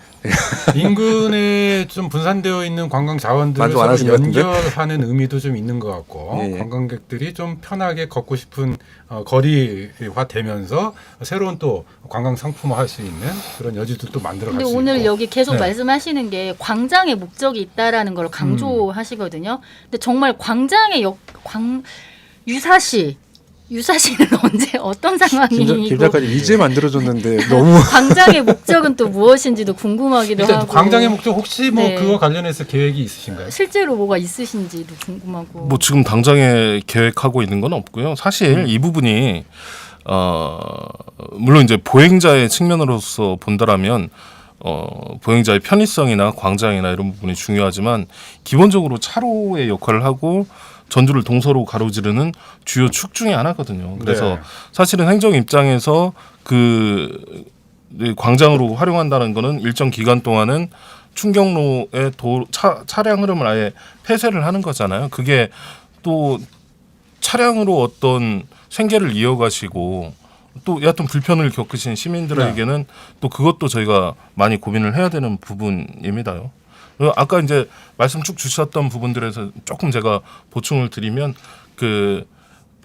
인근에 좀 분산되어 있는 관광 자원들을 만족 안 서로 하신 것 같은데? 연결하는 의미도 좀 있는 것 같고 예, 예. 관광객들이 좀 편하게 걷고 싶은 거리화 되면서 새로운 또 관광 상품화할 수 있는 그런 여지도 만들어갈 근데 수 오늘 있고. 여기 계속 네. 말씀하시는 게 광장의 목적이 있다라는 걸 강조하시거든요. 근데 정말 광장의 유사시는 언제 어떤 상황이고 김 작가님 이제 만들어졌는데 너무 광장의 목적은 또 무엇인지도 궁금하기도 일단 하고 광장의 목적 혹시 뭐 네. 그거 관련해서 계획이 있으신가요? 실제로 뭐가 있으신지도 궁금하고 뭐 지금 당장에 계획하고 있는 건 없고요. 사실 이 부분이 물론 이제 보행자의 측면으로서 본다라면 보행자의 편의성이나 광장이나 이런 부분이 중요하지만 기본적으로 차로의 역할을 하고 전주를 동서로 가로지르는 주요 축 중에 하나거든요. 그래서 네. 사실은 행정 입장에서 그 광장으로 활용한다는 거는 일정 기간 동안은 충격로의 차량 흐름을 아예 폐쇄를 하는 거잖아요. 그게 또 차량으로 어떤 생계를 이어가시고 또 여하튼 불편을 겪으신 시민들에게는 또 그것도 저희가 많이 고민을 해야 되는 부분입니다요. 아까 이제 말씀 쭉 주셨던 부분들에서 조금 제가 보충을 드리면 그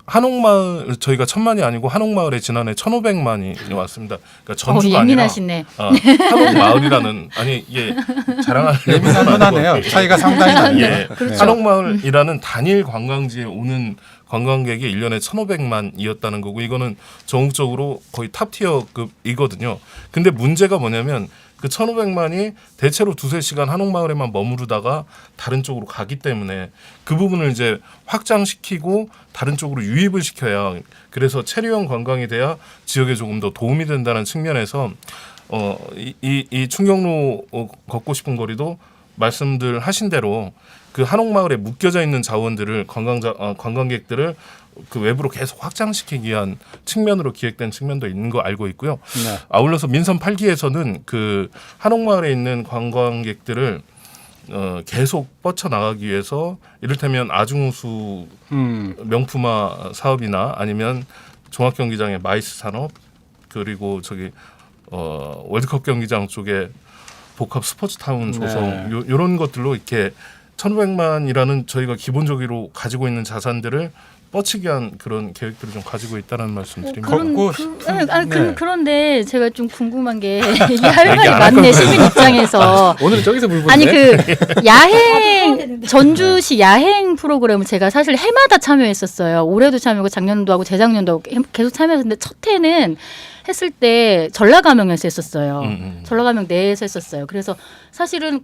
한옥마을 저희가 1,000만이 아니고 한옥마을에 지난해 1,500만이 왔습니다. 그러니까 전주가 예민하시네. 아니라 한옥마을이라는 아니 이게 자랑하려고 예민한 하네요. 차이가 상당히 나네요. 예. 그렇죠. 한옥마을이라는 단일 관광지에 오는 관광객이 1년에 1,500만이었다는 거고 이거는 전국적으로 거의 탑티어급이거든요. 근데 문제가 뭐냐면 그 1,500만이 대체로 2-3시간 한옥마을에만 머무르다가 다른 쪽으로 가기 때문에 그 부분을 이제 확장시키고 다른 쪽으로 유입을 시켜야 그래서 체류형 관광이 돼야 지역에 조금 더 도움이 된다는 측면에서 이 충격로 걷고 싶은 거리도 말씀들 하신 대로 그 한옥마을에 묶여져 있는 자원들을 관광객들을 그 외부로 계속 확장시키기 위한 측면으로 기획된 측면도 있는 거 알고 있고요. 네. 아울러서 민선 8기에서는 그 한옥마을에 있는 관광객들을 계속 뻗쳐나가기 위해서 이를테면 아중우수 명품화 사업이나 아니면 종합경기장의 마이스 산업 그리고 저기 월드컵 경기장 쪽에 복합 스포츠타운 네. 조성 이런 것들로 이렇게 1,500만이라는 저희가 기본적으로 가지고 있는 자산들을 뻗치기 위한 그런 계획들을 좀 가지고 있다는 말씀드립니다. 걷고 싶은 네. 그런데 제가 좀 궁금한 게 이게 할 말이 많네 시민 입장에서. 오늘은 저기서 물 보네. 아니 그 야행 전주시 야행 프로그램을 제가 사실 해마다 참여했었어요. 올해도 참여하고 작년도 하고 재작년도 하고 계속 참여했는데 첫 해는 했을 때 전라감영에서 했었어요. 전라감영 내에서 했었어요. 그래서 사실은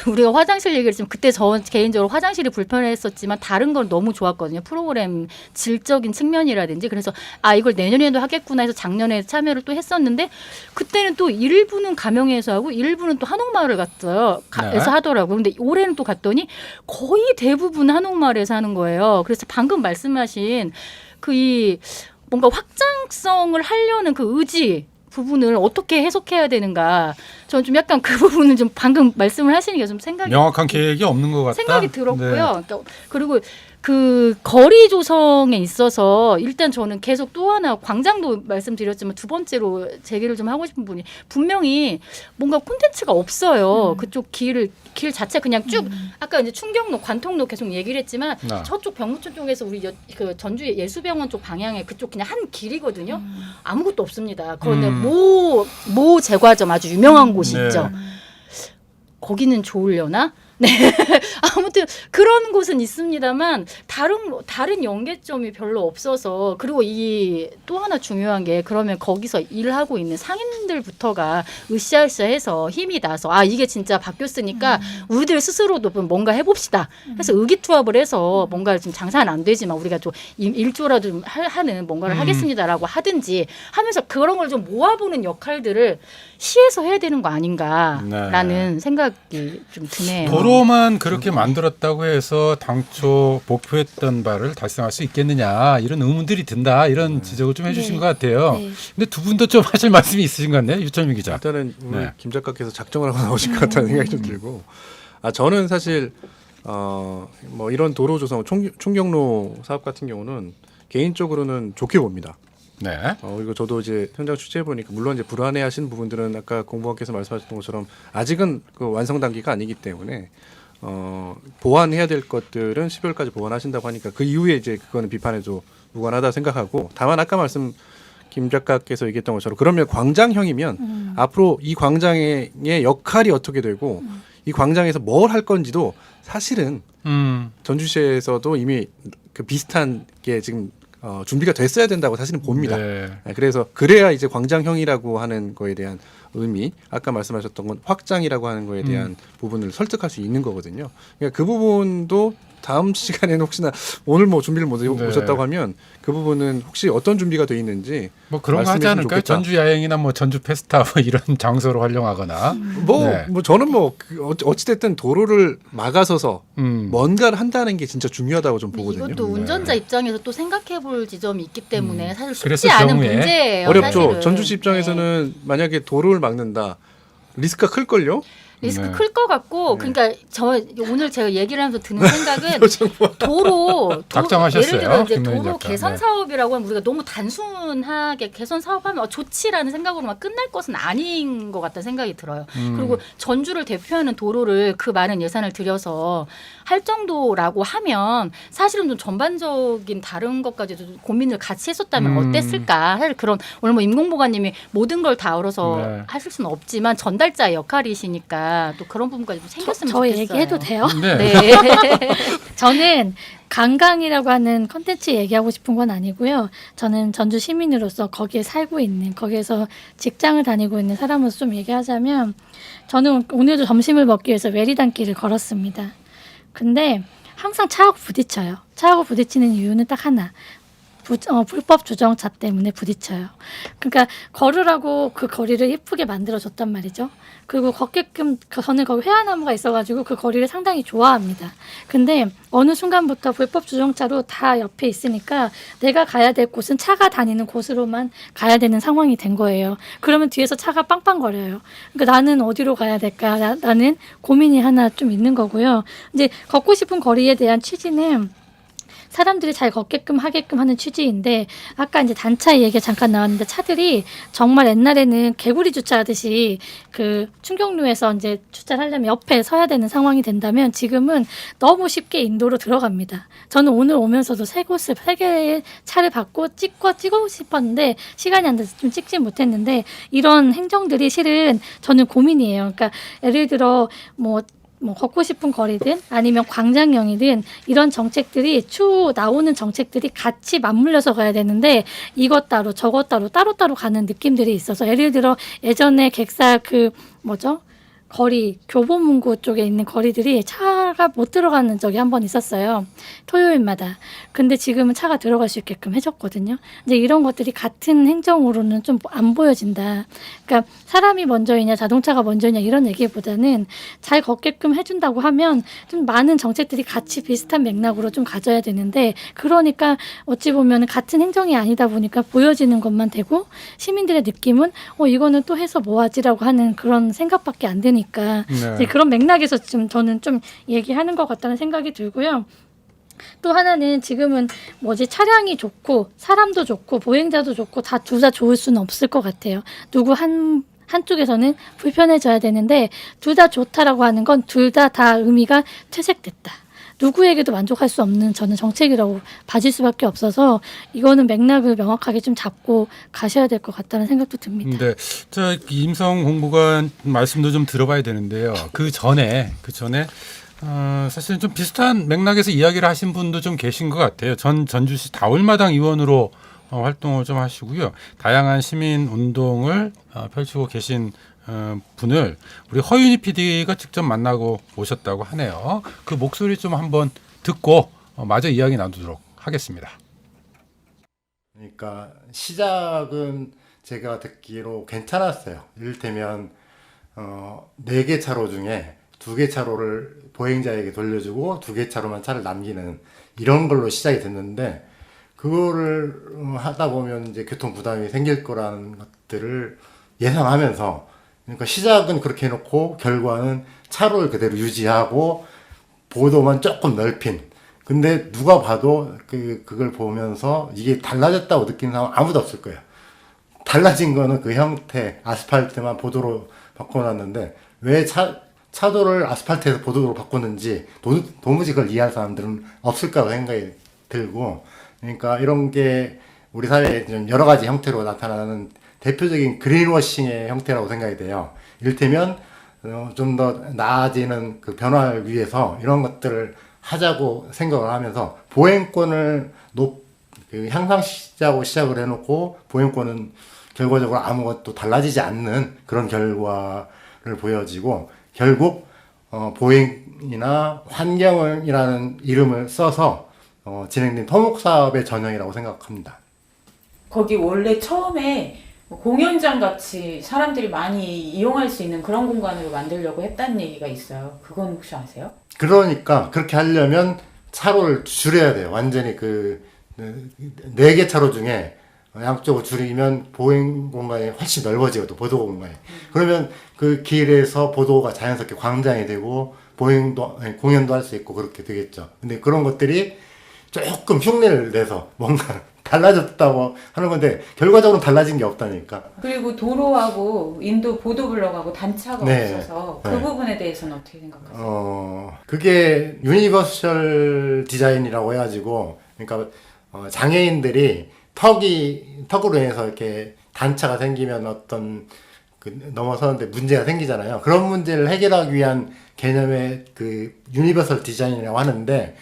우리가 화장실 얘기를 했지만 그때 저 개인적으로 화장실이 불편했었지만 다른 건 너무 좋았거든요. 프로그램 질적인 측면이라든지. 그래서 아 이걸 내년에도 하겠구나 해서 작년에 참여를 또 했었는데 그때는 또 일부는 가명에서 하고 일부는 또 한옥마을을 갔어요. 에서 하더라고요. 근데 올해는 또 갔더니 거의 대부분 한옥마을에서 하는 거예요. 그래서 방금 말씀하신 이 뭔가 확장성을 하려는 그 의지 부분을 어떻게 해석해야 되는가. 저는 좀 약간 그 부분은 좀 방금 말씀을 하시는 게 좀 생각이 명확한 계획이 없는 것 같다. 생각이 들었고요. 네. 그러니까 그리고 그 거리 조성에 있어서 일단 저는 계속 또 하나 광장도 말씀드렸지만 두 번째로 제기를 좀 하고 싶은 분이 분명히 뭔가 콘텐츠가 없어요. 그쪽 길 자체 그냥 쭉 아까 이제 충경로 관통로 계속 얘기를 했지만 저쪽 병무청 쪽에서 우리 그 전주 예수병원 쪽 방향에 그쪽 그냥 한 길이거든요. 아무것도 없습니다. 그런데 모 제과점 아주 유명한 곳이 네. 있죠. 거기는 좋으려나? 네. 아무튼 그런 곳은 있습니다만 다른 연계점이 별로 없어서 그리고 이 또 하나 중요한 게 그러면 거기서 일하고 있는 상인들부터가 으쌰으쌰해서 힘이 나서 아 이게 진짜 바뀌었으니까 우리들 스스로도 뭔가 해봅시다. 해서 의기투합을 해서 뭔가 좀 장사는 안 되지만 우리가 좀 일조라도 좀 하는 뭔가를 하겠습니다라고 하든지 하면서 그런 걸 좀 모아보는 역할들을 시에서 해야 되는 거 아닌가라는 생각이 좀 드네요. 도로만 그렇게 만들었다고 해서 당초 목표했던 바를 달성할 수 있겠느냐 이런 의문들이 든다 이런 지적을 좀 해주신 것 같아요. 근데 두 분도 좀 하실 말씀이 있으신 것 같네요. 유철민 기자. 일단은 우리 김 작가께서 작정을 하고 나오신 것 같다는 생각이 좀 들고 저는 사실 뭐 이런 도로 조성 충경로 사업 같은 경우는 개인적으로는 좋게 봅니다. 네. 그리고 저도 이제 현장 취재해 보니까 물론 이제 불안해하시는 부분들은 아까 공무원께서 말씀하셨던 것처럼 아직은 그 완성 단계가 아니기 때문에 보완해야 될 것들은 12월까지 보완하신다고 하니까 그 이후에 이제 그거는 비판에도 무관하다 생각하고 다만 아까 김 작가께서 얘기했던 것처럼 그러면 광장형이면 앞으로 이 광장의 역할이 어떻게 되고 이 광장에서 뭘 할 건지도 사실은 전주시에서도 이미 그 비슷한 게 지금 준비가 됐어야 된다고 사실은 봅니다. 네. 그래서 그래야 이제 광장형이라고 하는 거에 대한 의미, 아까 말씀하셨던 건 확장이라고 하는 거에 대한 부분을 설득할 수 있는 거거든요. 그러니까 그 부분도 다음 시간에는 혹시나 오늘 뭐 준비를 못 오셨다고 하면 그 부분은 혹시 어떤 준비가 돼 있는지 뭐 그런 거 하지 않을까요? 좋겠다. 전주 야행이나 뭐 전주 페스타 뭐 이런 장소로 활용하거나 뭐 저는 뭐 어찌 됐든 도로를 막아서서 뭔가를 한다는 게 진짜 중요하다고 좀 보거든요. 이것도 운전자 입장에서 또 생각해볼 지점이 있기 때문에 사실 쉽지 그랬을 않은 경우에 문제예요. 어렵죠. 사실은. 전주시 입장에서는 만약에 도로를 막는다 리스크가 클걸요? 리스크 클 것 같고 그러니까 오늘 제가 얘기를 하면서 드는 생각은 도로 작정하셨어요, 예를 들어 이제 김명희 도로 작가. 개선 사업이라고 하면 우리가 너무 단순하게 개선 사업하면 좋지라는 생각으로만 끝날 것은 아닌 것 같다는 생각이 들어요. 그리고 전주를 대표하는 도로를 그 많은 예산을 들여서 할 정도라고 하면 사실은 좀 전반적인 다른 것까지도 고민을 같이 했었다면 어땠을까? 사실 그런 오늘 뭐 임공보관님이 모든 걸 다 알아서 하실 수는 없지만 전달자 역할이시니까 또 그런 부분까지 좀 생겼으면 저 좋겠어요. 얘기해도 돼요? 네. 저는 강강이라고 하는 콘텐츠 얘기하고 싶은 건 아니고요. 저는 전주 시민으로서 거기에 살고 있는 거기에서 직장을 다니고 있는 사람으로서 좀 얘기하자면 저는 오늘도 점심을 먹기 위해서 외리단길을 걸었습니다. 근데 항상 차하고 부딪혀요. 차하고 부딪히는 이유는 딱 하나. 불법 주정차 때문에 부딪혀요. 그러니까 걸으라고 그 거리를 예쁘게 만들어줬단 말이죠. 그리고 걷게끔 저는 거기 회화나무가 있어가지고 그 거리를 상당히 좋아합니다. 근데 어느 순간부터 불법 주정차로 다 옆에 있으니까 내가 가야 될 곳은 차가 다니는 곳으로만 가야 되는 상황이 된 거예요. 그러면 뒤에서 차가 빵빵거려요. 그러니까 나는 어디로 가야 될까? 나는 고민이 하나 좀 있는 거고요. 이제 걷고 싶은 거리에 대한 취지는 사람들이 잘 걷게끔 하게끔 하는 취지인데 아까 이제 단차 얘기가 잠깐 나왔는데 차들이 정말 옛날에는 개구리 주차하듯이 그 충격로에서 이제 주차를 하려면 옆에 서야 되는 상황이 된다면 지금은 너무 쉽게 인도로 들어갑니다. 저는 오늘 오면서도 세 개의 차를 받고 찍고 싶었는데 시간이 안 돼서 좀 찍지 못했는데 이런 행정들이 실은 저는 고민이에요. 그러니까 예를 들어 뭐 걷고 싶은 거리든 아니면 광장형이든 이런 정책들이 추후 나오는 정책들이 같이 맞물려서 가야 되는데 이것 따로 저것 따로 따로따로 가는 느낌들이 있어서 예를 들어 예전에 객사 거리 교보문고 쪽에 있는 거리들이 차가 못 들어가는 적이 한 번 있었어요. 토요일마다. 근데 지금은 차가 들어갈 수 있게끔 해줬거든요. 이제 이런 것들이 같은 행정으로는 좀 안 보여진다. 그러니까 사람이 먼저이냐 자동차가 먼저이냐 이런 얘기보다는 잘 걷게끔 해준다고 하면 좀 많은 정책들이 같이 비슷한 맥락으로 좀 가져야 되는데 그러니까 어찌 보면 같은 행정이 아니다 보니까 보여지는 것만 되고 시민들의 느낌은 이거는 또 해서 뭐하지라고 하는 그런 생각밖에 안 되니까 이제 그런 맥락에서 좀 저는 좀 얘기하는 것 같다는 생각이 들고요. 또 하나는 지금은 차량이 좋고 사람도 좋고 보행자도 좋고 둘 다 좋을 수는 없을 것 같아요. 누구 한쪽에서는 불편해져야 되는데 둘 다 좋다라고 하는 건 둘 다 의미가 퇴색됐다. 누구에게도 만족할 수 없는 저는 정책이라고 봐질 수밖에 없어서 이거는 맥락을 명확하게 좀 잡고 가셔야 될 것 같다는 생각도 듭니다. 네, 자 임성 공보관 말씀도 좀 들어봐야 되는데요. 그 전에 사실 좀 비슷한 맥락에서 이야기를 하신 분도 좀 계신 것 같아요. 전주시 다울마당 의원으로 활동을 좀 하시고요. 다양한 시민 운동을 펼치고 계신 분을 우리 허윤희 PD가 직접 만나고 오셨다고 하네요. 그 목소리 좀 한번 듣고 마저 이야기 나누도록 하겠습니다. 그러니까 시작은 제가 듣기로 괜찮았어요. 이를테면 4개 차로 중에 2개 차로를 보행자에게 돌려주고 2개 차로만 차를 남기는 이런 걸로 시작이 됐는데 그거를 하다 보면 이제 교통 부담이 생길 거라는 것들을 예상하면서 그러니까 시작은 그렇게 해놓고 결과는 차로를 그대로 유지하고 보도만 조금 넓힌. 근데 누가 봐도 그걸 보면서 이게 달라졌다고 느끼는 사람 아무도 없을 거예요. 달라진 거는 그 형태, 아스팔트만 보도로 바꿔놨는데 왜 차도를 아스팔트에서 보도로 바꿨는지 도무지 그걸 이해할 사람들은 없을까 생각이 들고, 그러니까 이런 게 우리 사회에 좀 여러 가지 형태로 나타나는 대표적인 그린워싱의 형태라고 생각이 돼요. 이를테면 좀 더 나아지는 그 변화를 위해서 이런 것들을 하자고 생각을 하면서 보행권을 향상시키자고 시작을 해놓고 보행권은 결과적으로 아무것도 달라지지 않는 그런 결과를 보여지고 결국 보행이나 환경이라는 이름을 써서 진행된 토목사업의 전형이라고 생각합니다. 거기 원래 처음에 공연장 같이 사람들이 많이 이용할 수 있는 그런 공간으로 만들려고 했다는 얘기가 있어요. 그건 혹시 아세요? 그러니까 그렇게 하려면 차로를 줄여야 돼요. 완전히 그 4개 차로 중에 양쪽으로 줄이면 보행 공간이 훨씬 넓어지거든요. 보도 공간이. 그러면 그 길에서 보도가 자연스럽게 광장이 되고 공연도 할 수 있고 그렇게 되겠죠. 근데 그런 것들이 조금 흉내를 내서 뭔가 달라졌다고 하는 건데 결과적으로 달라진 게 없다니까. 그리고 도로하고 인도 보도블럭하고 단차가 네. 없어서 그 네. 부분에 대해서는 어떻게 생각하세요? 그게 유니버셜 디자인이라고 해가지고 그러니까 장애인들이 턱으로 인해서 이렇게 단차가 생기면 어떤 넘어서는데 문제가 생기잖아요. 그런 문제를 해결하기 위한 개념의 그 유니버설 디자인이라고 하는데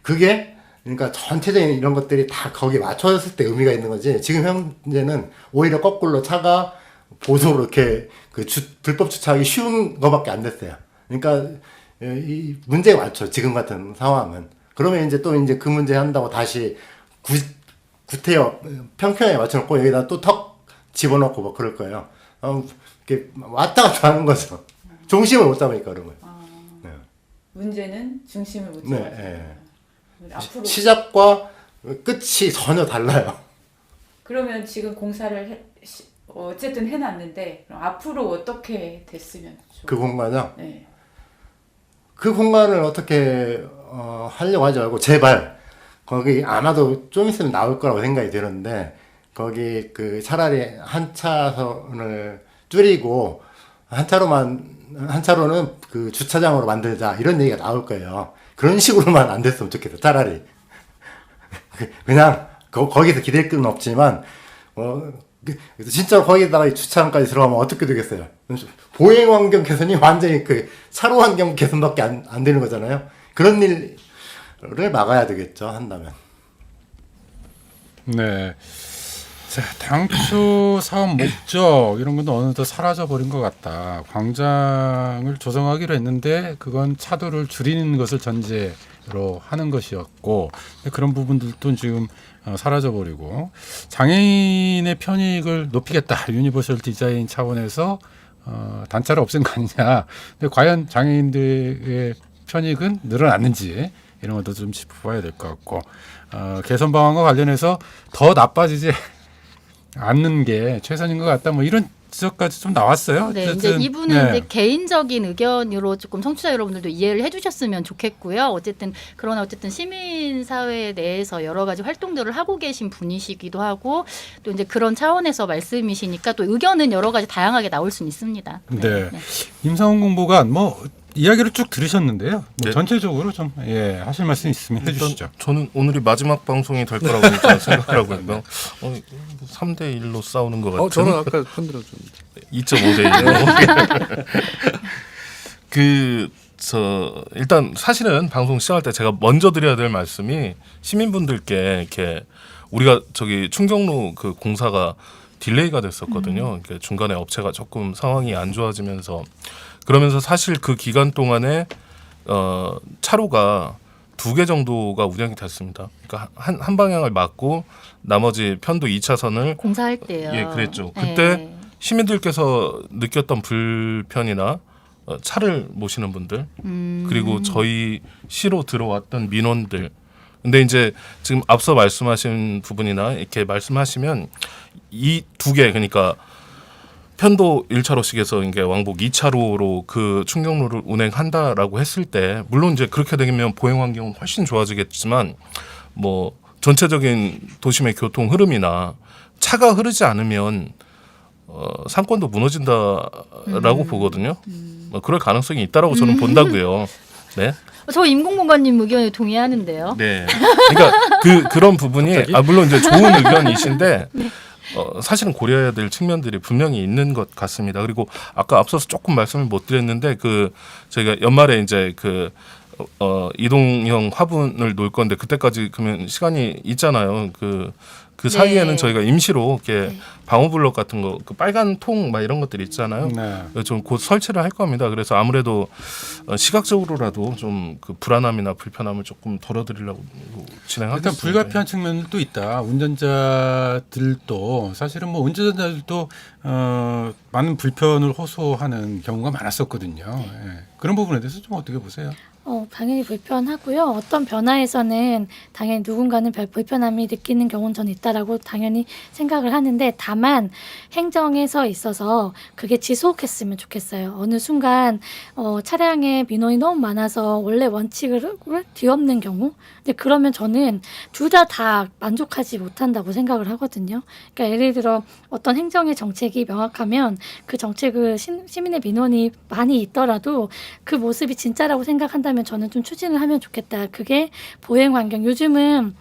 그게 그러니까 전체적인 이런 것들이 다 거기에 맞춰졌을 때 의미가 있는 거지. 지금 현재는 오히려 거꾸로 차가 보도로 이렇게 불법 주차하기 쉬운 거밖에 안 됐어요. 그러니까 이 문제가 맞죠. 지금 같은 상황은. 그러면 이제 또 이제 그 문제 한다고 다시 구태여 평평하게 맞춰놓고 여기다 또 턱 집어넣고 뭐 그럴 거예요. 이렇게 왔다 갔다 하는 거죠. 중심을 못 잡으니까 그런 거예요. 네. 문제는 중심을 못 네, 잡아요. 네. 앞으로 시작과 끝이 전혀 달라요. 그러면 지금 공사를 어쨌든 해놨는데 그럼 앞으로 어떻게 됐으면 좋을까요? 그 공간이요? 네. 그 공간을 어떻게 하려고 하지 말고 제발 거기 아마도 좀 있으면 나올 거라고 생각이 드는데 거기 그 차라리 한 차선을 줄이고 한 차로는 그 주차장으로 만들자 이런 얘기가 나올 거예요. 그런 식으로만 안 됐으면 좋겠어. 차라리 그냥 거기서 기댈 건 없지만 진짜 거기다가 주차장까지 들어가면 어떻게 되겠어요? 보행 환경 개선이 완전히 그 차로 환경 개선밖에 안 되는 거잖아요. 그런 일을 막아야 되겠죠. 한다면. 네. 자, 당초 사업 목적 이런 건 어느덧 사라져 버린 것 같다. 광장을 조성하기로 했는데 그건 차도를 줄이는 것을 전제로 하는 것이었고 그런 부분들도 지금 사라져 버리고 장애인의 편익을 높이겠다. 유니버설 디자인 차원에서 단차를 없앤 거 아니냐. 근데 과연 장애인들의 편익은 늘어났는지 이런 것도 좀 짚어봐야 될 것 같고 개선 방안과 관련해서 더 나빠지지 않는 게 최선인 것 같다. 뭐 이런 지적까지 좀 나왔어요. 네, 어쨌든, 이제 이분은 네. 이제 개인적인 의견으로 조금 청취자 여러분들도 이해를 해주셨으면 좋겠고요. 어쨌든 시민 사회 내에서 여러 가지 활동들을 하고 계신 분이시기도 하고 또 이제 그런 차원에서 말씀이시니까 또 의견은 여러 가지 다양하게 나올 수는 있습니다. 네. 임상훈 공보관 뭐 이야기를 쭉 들으셨는데요. 뭐 네. 전체적으로 좀 하실 말씀 있으면 해주시죠. 저는 오늘이 마지막 방송이 될 거라고 생각을 하고요. 3대 1로 싸우는 것 같은. 저는 아까 편들어줬는데 2.5대 1로. 일단 사실은 방송 시작할 때 제가 먼저 드려야 될 말씀이 시민분들께 이렇게 우리가 충경로 그 공사가 딜레이가 됐었거든요. 중간에 업체가 조금 상황이 안 좋아지면서 그러면서 사실 그 기간 동안에 차로가 2개 정도가 운영이 됐습니다. 그러니까 한 방향을 막고 나머지 편도 2차선을 공사할 때요. 예, 그랬죠. 그때 시민들께서 느꼈던 불편이나 차를 모시는 분들 그리고 저희 시로 들어왔던 민원들. 근데 이제 지금 앞서 말씀하신 부분이나 이렇게 말씀하시면 이 2개 그러니까 편도 1차로씩에서 이게 왕복 2차로로 그 충경로를 운행한다라고 했을 때 물론 이제 그렇게 되면 보행 환경은 훨씬 좋아지겠지만 뭐 전체적인 도심의 교통 흐름이나 차가 흐르지 않으면 상권도 무너진다라고 보거든요. 그럴 가능성이 있다라고 저는 본다고요. 네. 저 임공보관님 의견에 동의하는데요. 네. 그러니까 그런 부분이 물론 이제 좋은 의견이신데. 네. 사실은 고려해야 될 측면들이 분명히 있는 것 같습니다. 그리고 아까 앞서서 조금 말씀을 못 드렸는데 저희가 연말에 이제 이동형 화분을 놓을 건데 그때까지 그러면 시간이 있잖아요. 그 사이에는 네. 저희가 임시로 이렇게 방호블록 같은 거, 그 빨간 통 막 이런 것들 있잖아요. 네. 좀 곧 설치를 할 겁니다. 그래서 아무래도 시각적으로라도 좀 그 불안함이나 불편함을 조금 덜어드리려고 진행하겠습니다. 일단 불가피한 측면도 있다. 운전자들도 사실은 뭐 운전자들도 많은 불편을 호소하는 경우가 많았었거든요. 예. 그런 부분에 대해서 좀 어떻게 보세요? 당연히 불편하고요. 어떤 변화에서는 당연히 누군가는 별 불편함이 느끼는 경우는 저는 있다라고 당연히 생각을 하는데 다만 행정에서 있어서 그게 지속했으면 좋겠어요. 어느 순간 차량에 민원이 너무 많아서 원래 원칙을 뒤엎는 경우 근데 그러면 저는 둘 다 만족하지 못한다고 생각을 하거든요. 그러니까 예를 들어 어떤 행정의 정책이 명확하면 그 정책을 시민의 민원이 많이 있더라도 그 모습이 진짜라고 생각한다면 저는 좀 추진을 하면 좋겠다. 그게 보행 환경. 요즘은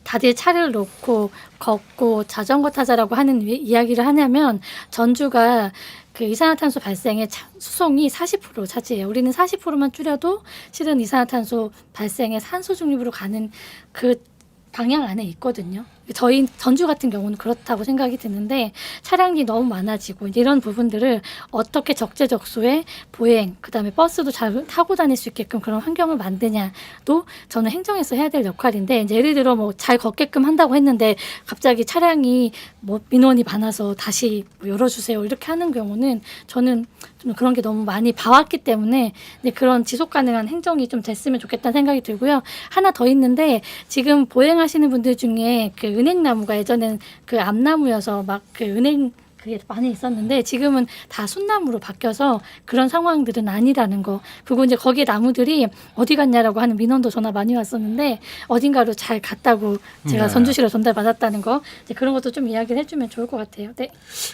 다들 차를 놓고 걷고 자전거 타자라고 하는 이야기를 하냐면 전주가 그 이산화탄소 발생의 수송이 40% 차지해요. 우리는 40%만 줄여도 실은 이산화탄소 발생의 산소 중립으로 가는 그 방향 안에 있거든요. 저희 전주 같은 경우는 그렇다고 생각이 드는데 차량이 너무 많아지고 이런 부분들을 어떻게 적재적소에 보행, 그다음에 버스도 잘 타고 다닐 수 있게끔 그런 환경을 만드냐도 저는 행정에서 해야 될 역할인데 이제 예를 들어 뭐 잘 걷게끔 한다고 했는데 갑자기 차량이 뭐 민원이 많아서 다시 뭐 열어주세요 이렇게 하는 경우는 저는 좀 그런 게 너무 많이 봐왔기 때문에 그런 지속 가능한 행정이 좀 됐으면 좋겠다는 생각이 들고요. 하나 더 있는데 지금 보행하시는 분들 중에 그 은행나무가 예전엔 그 암나무여서 막 그 은행 그게 많이 있었는데 지금은 다 순나무로 바뀌어서 그런 상황들은 아니라는 거. 그리고 이제 거기에 나무들이 어디 갔냐라고 하는 민원도 전화 많이 왔었는데 어딘가로 잘 갔다고 제가 네. 전주시로 전달받았다는 거. 이제 그런 것도 좀 이야기를 해주면 좋을 것 같아요. 네.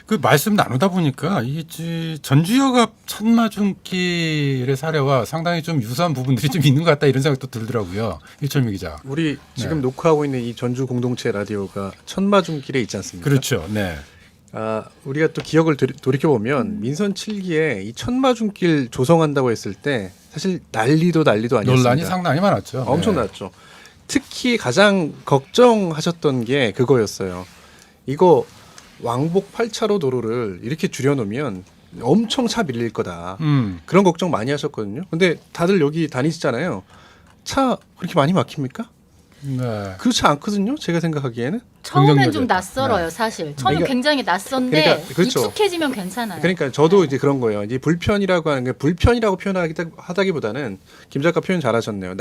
그 말씀 나누다 보니까 이게 전주역 앞 천마중길의 사례와 상당히 좀 유사한 부분들이 좀 있는 것 같다 이런 생각도 들더라고요. 이철미 기자. 우리 지금 네. 녹화하고 있는 이 전주 공동체 라디오가 천마중길에 있지 않습니까? 그렇죠. 네. 우리가 또 기억을 돌이켜 보면 민선 7기에 이 천마중길 조성한다고 했을 때 사실 난리도 아니었습니다. 논란이 상당히 많았죠. 엄청 네. 났죠. 특히 가장 걱정하셨던 게 그거였어요. 이거 왕복 8차로 도로를 이렇게 줄여놓으면 엄청 차 밀릴 거다. 그런 걱정 많이 하셨거든요. 근데 다들 여기 다니시잖아요. 차 그렇게 많이 막힙니까? 네. 그렇지 않거든요. 제가 생각하기에는. 처음엔 좀 낯설어요, 사실. 처음엔 그러니까- 굉장히 낯선데 그러니까, 그렇죠. 익숙해지면 괜찮아요. 그러니까 저도 이제 그런 거예요. 이제 불편이라고 하는 게 불편이라고 표현하다기보다는 김 작가 표현 잘하셨네요.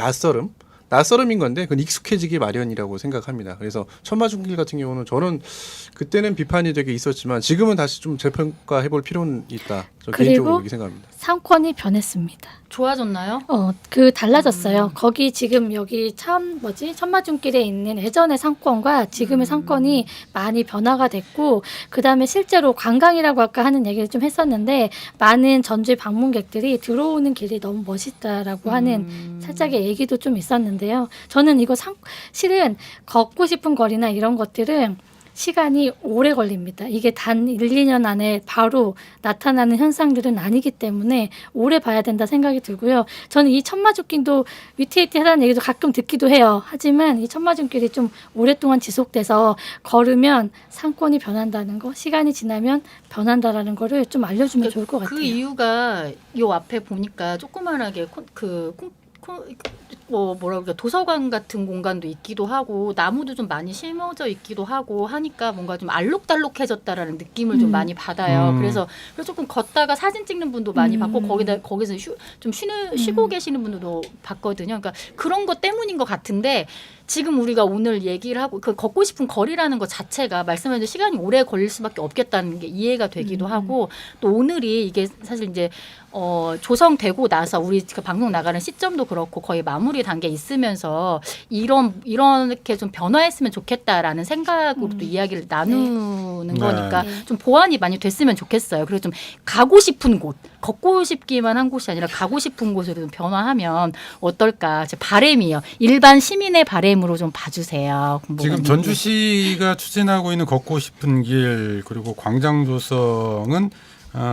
낯설음인 건데 그건 익숙해지기 마련이라고 생각합니다. 그래서 천마중길 같은 경우는 저는 그때는 비판이 되게 있었지만 지금은 다시 좀 재평가해 볼 필요는 있다. 저 개인적으로 그렇게 생각합니다. 상권이 변했습니다. 좋아졌나요? 달라졌어요. 거기 지금 여기 천마중길에 있는 예전의 상권과 지금의 상권이 많이 변화가 됐고, 그 다음에 실제로 관광이라고 아까 하는 얘기를 좀 했었는데, 많은 전주의 방문객들이 들어오는 길이 너무 멋있다라고 하는 살짝의 얘기도 좀 있었는데요. 저는 이거 실은 걷고 싶은 거리나 이런 것들은 시간이 오래 걸립니다. 이게 단 1, 2년 안에 바로 나타나는 현상들은 아니기 때문에 오래 봐야 된다 생각이 들고요. 저는 이 천마중길도 위태위태하다는 얘기도 가끔 듣기도 해요. 하지만 이 천마중길이 좀 오랫동안 지속돼서 걸으면 상권이 변한다는 거, 시간이 지나면 변한다라는 거를 좀 알려주면 좋을 것 같아요. 그 이유가 요 앞에 보니까 조그만하게 도서관 같은 공간도 있기도 하고 나무도 좀 많이 심어져 있기도 하고 하니까 뭔가 좀 알록달록해졌다라는 느낌을 좀 많이 받아요. 그래서 조금 걷다가 사진 찍는 분도 많이 봤고 거기서 쉬고 계시는 분들도 봤거든요. 그러니까 그런 것 때문인 것 같은데 지금 우리가 오늘 얘기를 하고 그 걷고 싶은 거리라는 것 자체가 말씀하신 시간이 오래 걸릴 수밖에 없겠다는 게 이해가 되기도 하고 또 오늘이 이게 사실 이제 조성되고 나서 우리 그 방송 나가는 시점도 그렇고 거의 마무리 단계에 있으면서 이렇게 좀 변화했으면 좋겠다라는 생각으로 또 이야기를 나누는 거니까 좀 보완이 많이 됐으면 좋겠어요. 그리고 좀 가고 싶은 곳, 걷고 싶기만 한 곳이 아니라 가고 싶은 곳으로 좀 변화하면 어떨까? 제 바람이요. 일반 시민의 바람으로 좀 봐주세요. 지금 전주시가 추진하고 있는 걷고 싶은 길 그리고 광장 조성은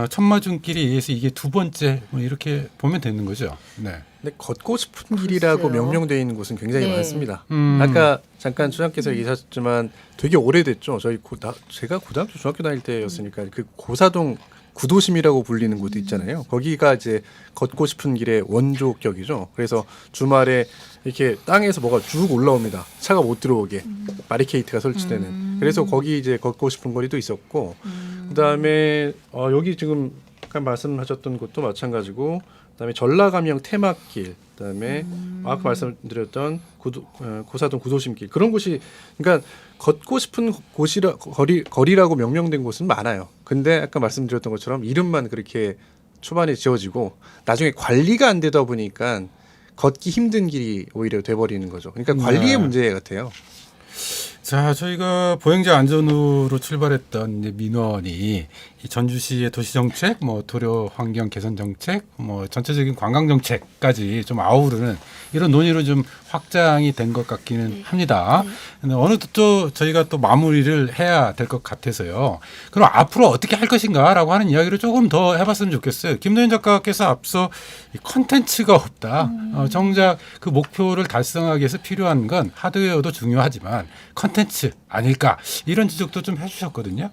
천마중길에 의해서 이게 두 번째 뭐 이렇게 보면 되는 거죠. 네. 근데 걷고 싶은 길이라고 글쎄요. 명명되어 있는 곳은 굉장히 네. 많습니다. 아까 잠깐 추장께서 얘기하셨지만 되게 오래됐죠. 제가 고등학교 중학교 다닐 때였으니까 그 고사동 구도심이라고 불리는 곳도 있잖아요. 거기가 이제 걷고 싶은 길의 원조격이죠. 그래서 주말에 이렇게 땅에서 뭐가 쭉 올라옵니다. 차가 못 들어오게 바리케이트가 설치되는. 그래서 거기 이제 걷고 싶은 거리도 있었고, 그다음에 여기 지금 잠깐 말씀하셨던 곳도 마찬가지고, 그다음에 전라감형 테마길, 그다음에 아까 말씀드렸던 고사동 구도심길 그런 곳이 그러니까 걷고 싶은 거리라고 명명된 곳은 많아요. 근데 아까 말씀드렸던 것처럼 이름만 그렇게 초반에 지어지고 나중에 관리가 안 되다 보니까 걷기 힘든 길이 오히려 돼버리는 거죠. 그러니까 관리의 문제 같아요. 자, 저희가 보행자 안전으로 출발했던 이제 민원이 이 전주시의 도시정책, 뭐 도로 환경 개선 정책, 뭐 전체적인 관광 정책까지 좀 아우르는 이런 논의로 좀 확장이 된 것 같기는 합니다. 근데 어느 또 저희가 또 마무리를 해야 될 것 같아서요. 그럼 앞으로 어떻게 할 것인가라고 하는 이야기를 조금 더 해봤으면 좋겠어요. 김노인 작가께서 앞서 컨텐츠가 없다. 정작 그 목표를 달성하기 위해서 필요한 건 하드웨어도 중요하지만 컨텐츠 아닐까 이런 지적도 좀 해주셨거든요.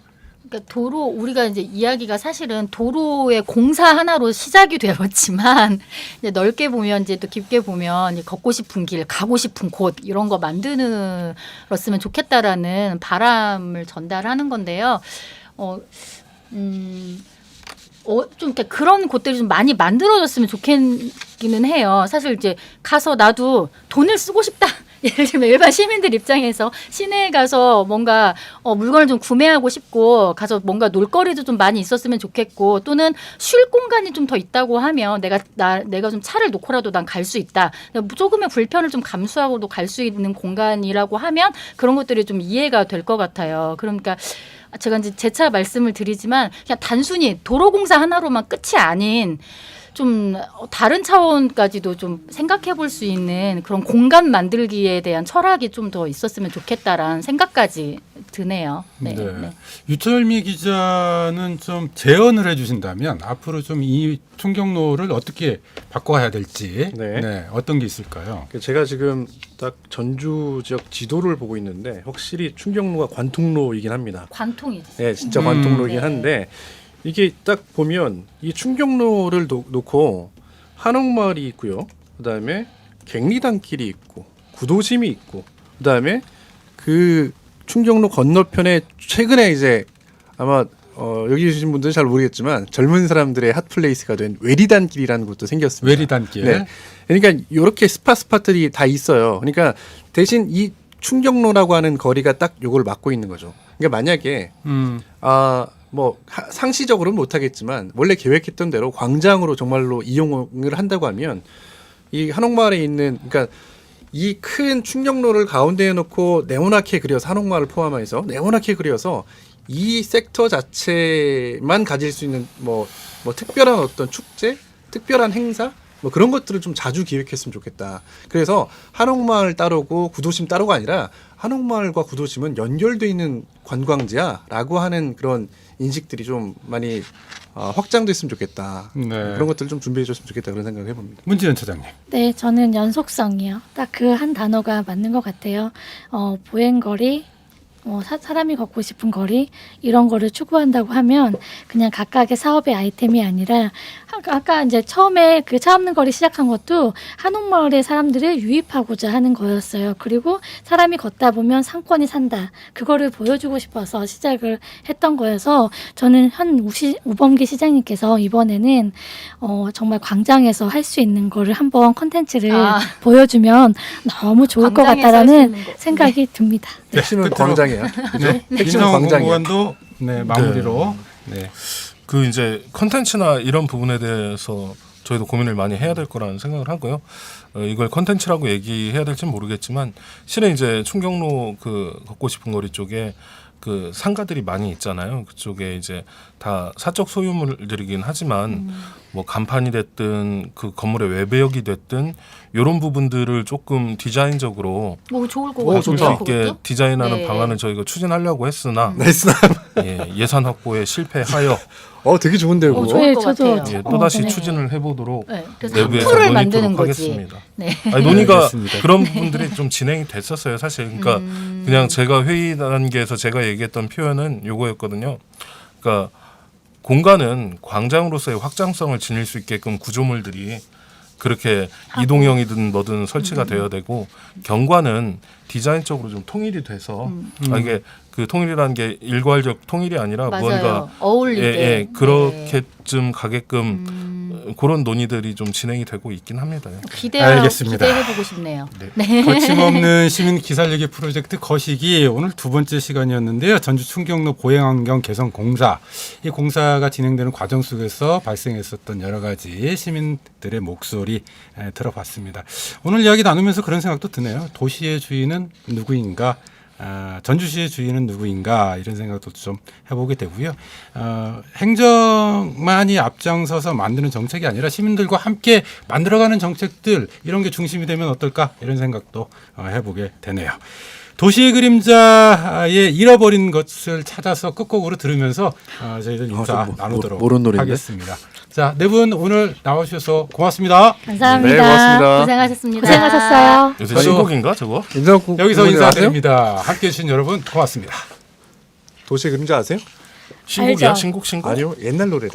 그러니까 우리가 이제 이야기가 사실은 도로의 공사 하나로 시작이 되었지만 이제 넓게 보면 이제 또 깊게 보면 이제 걷고 싶은 길, 가고 싶은 곳 이런 거 만들었으면 좋겠다라는 바람을 전달하는 건데요. 좀 그런 곳들이 좀 많이 만들어졌으면 좋겠기는 해요. 사실 이제 가서 나도 돈을 쓰고 싶다. 예를 들면 일반 시민들 입장에서 시내에 가서 뭔가 물건을 좀 구매하고 싶고 가서 뭔가 놀거리도 좀 많이 있었으면 좋겠고 또는 쉴 공간이 좀 더 있다고 하면 내가 좀 차를 놓고라도 난 갈 수 있다. 조금의 불편을 좀 감수하고도 갈 수 있는 공간이라고 하면 그런 것들이 좀 이해가 될 것 같아요. 그러니까 제가 이제 재차 말씀을 드리지만 그냥 단순히 도로공사 하나로만 끝이 아닌 좀 다른 차원까지도 좀 생각해 볼 수 있는 그런 공간 만들기에 대한 철학이 좀 더 있었으면 좋겠다라는 생각까지 드네요. 네. 네. 유철미 기자는 좀 제언을 해주신다면 앞으로 좀 이 충격로를 어떻게 바꿔야 될지 어떤 게 있을까요? 제가 지금 딱 전주 지역 지도를 보고 있는데 확실히 충격로가 관통로이긴 합니다. 관통이죠. 네, 진짜 관통로이긴 한데 이게 딱 보면 이 충격로를 놓고 한옥마을이 있고요. 그다음에 갱리단길이 있고 구도심이 있고 그다음에 그 충격로 건너편에 최근에 이제 아마 여기 계신 분들은 잘 모르겠지만 젊은 사람들의 핫플레이스가 된 외리단길이라는 곳도 생겼습니다. 외리단길. 네. 그러니까 이렇게 스팟들이 다 있어요. 그러니까 대신 이 충격로라고 하는 거리가 딱 요걸 막고 있는 거죠. 그러니까 만약에 뭐 상시적으로는 못하겠지만 원래 계획했던 대로 광장으로 정말로 이용을 한다고 하면 이 한옥마을에 있는 그러니까 이 큰 충격로를 가운데에 놓고 네모나게 그려서 한옥마을을 포함해서 네모나게 그려서 이 섹터 자체만 가질 수 있는 뭐 특별한 어떤 축제, 특별한 행사 뭐 그런 것들을 좀 자주 기획했으면 좋겠다. 그래서 한옥마을 따로고 구도심 따로가 아니라 한옥마을과 구도심은 연결돼 있는 관광지야라고 하는 그런 인식들이 좀 많이 확장됐으면 좋겠다. 그런 것들을 좀 준비해 줬으면 좋겠다 그런 생각을 해봅니다. 문지연 차장님. 네, 저는 연속성이요. 딱 그 한 단어가 맞는 것 같아요. 보행거리, 사람이 걷고 싶은 거리 이런 거를 추구한다고 하면 그냥 각각의 사업의 아이템이 아니라 아까 이제 처음에 그 차 없는 거리 시작한 것도 한옥마을의 사람들을 유입하고자 하는 거였어요. 그리고 사람이 걷다 보면 상권이 산다. 그거를 보여주고 싶어서 시작을 했던 거여서 저는 현 우범기 시장님께서 이번에는 정말 광장에서 할 수 있는 거를 한번 콘텐츠를 보여주면 너무 좋을 것 같다라는 생각이 듭니다. 핵심은 광장이에요. 네. 핵심은 광장이에요. 공무원도 마무리로. 네. 그 이제 컨텐츠나 이런 부분에 대해서 저희도 고민을 많이 해야 될 거라는 생각을 하고요. 이걸 컨텐츠라고 얘기해야 될지는 모르겠지만 실은 이제 충격로 그 걷고 싶은 거리 쪽에 그 상가들이 많이 있잖아요. 그쪽에 이제 다 사적 소유물들이긴 하지만 뭐 간판이 됐든 그 건물의 외벽이 됐든 이런 부분들을 조금 디자인적으로 좋을 것 같아요. 수 있게 디자인하는 방안을 저희가 추진하려고 했으나 예산 확보에 실패하여 되게 좋은데요. 저도 또다시 추진을 해보도록 그래서 내부에서 풀을 만드는 논의토록 거지. 하겠습니다. 네. 아니, 논의가 그런 부분들이 좀 진행이 됐었어요. 사실 그러니까 그냥 제가 회의 단계에서 제가 얘기했던 표현은 요거였거든요. 그러니까 공간은 광장으로서의 확장성을 지닐 수 있게끔 구조물들이 그렇게 이동형이든 뭐든 설치가 되어야 되고 경관은 디자인적으로 좀 통일이 돼서 이게 그 통일이라는 게 일괄적 통일이 아니라 뭔가 어울리게 그렇게쯤 가게끔 그런 논의들이 좀 진행이 되고 있긴 합니다. 알겠습니다. 기대해보고 싶네요. 네. 거침없는 시민 기살리기 프로젝트 거시기 오늘 두 번째 시간이었는데요. 전주 충격로 보행환경 개선 공사 이 공사가 진행되는 과정 속에서 발생했었던 여러 가지 시민들의 목소리 들어봤습니다. 오늘 이야기 나누면서 그런 생각도 드네요. 도시의 주인은 누구인가? 전주시의 주인은 누구인가 이런 생각도 좀 해보게 되고요. 행정만이 앞장서서 만드는 정책이 아니라 시민들과 함께 만들어가는 정책들 이런 게 중심이 되면 어떨까 이런 생각도 해보게 되네요. 도시의 그림자의 잃어버린 것을 찾아서 끝곡으로 들으면서 저희들 인사 나누도록 하겠습니다. 자, 네 분 오늘 나와주셔서 고맙습니다. 감사합니다. 네, 고맙습니다. 고생하셨습니다. 고생하셨어요. 요새 신곡인가 저거? 여기서 인사드립니다. 함께해 주신 여러분 고맙습니다. 도시의 그림자 아세요? 신곡이야? 알죠. 신곡? 아니요, 옛날 노래래.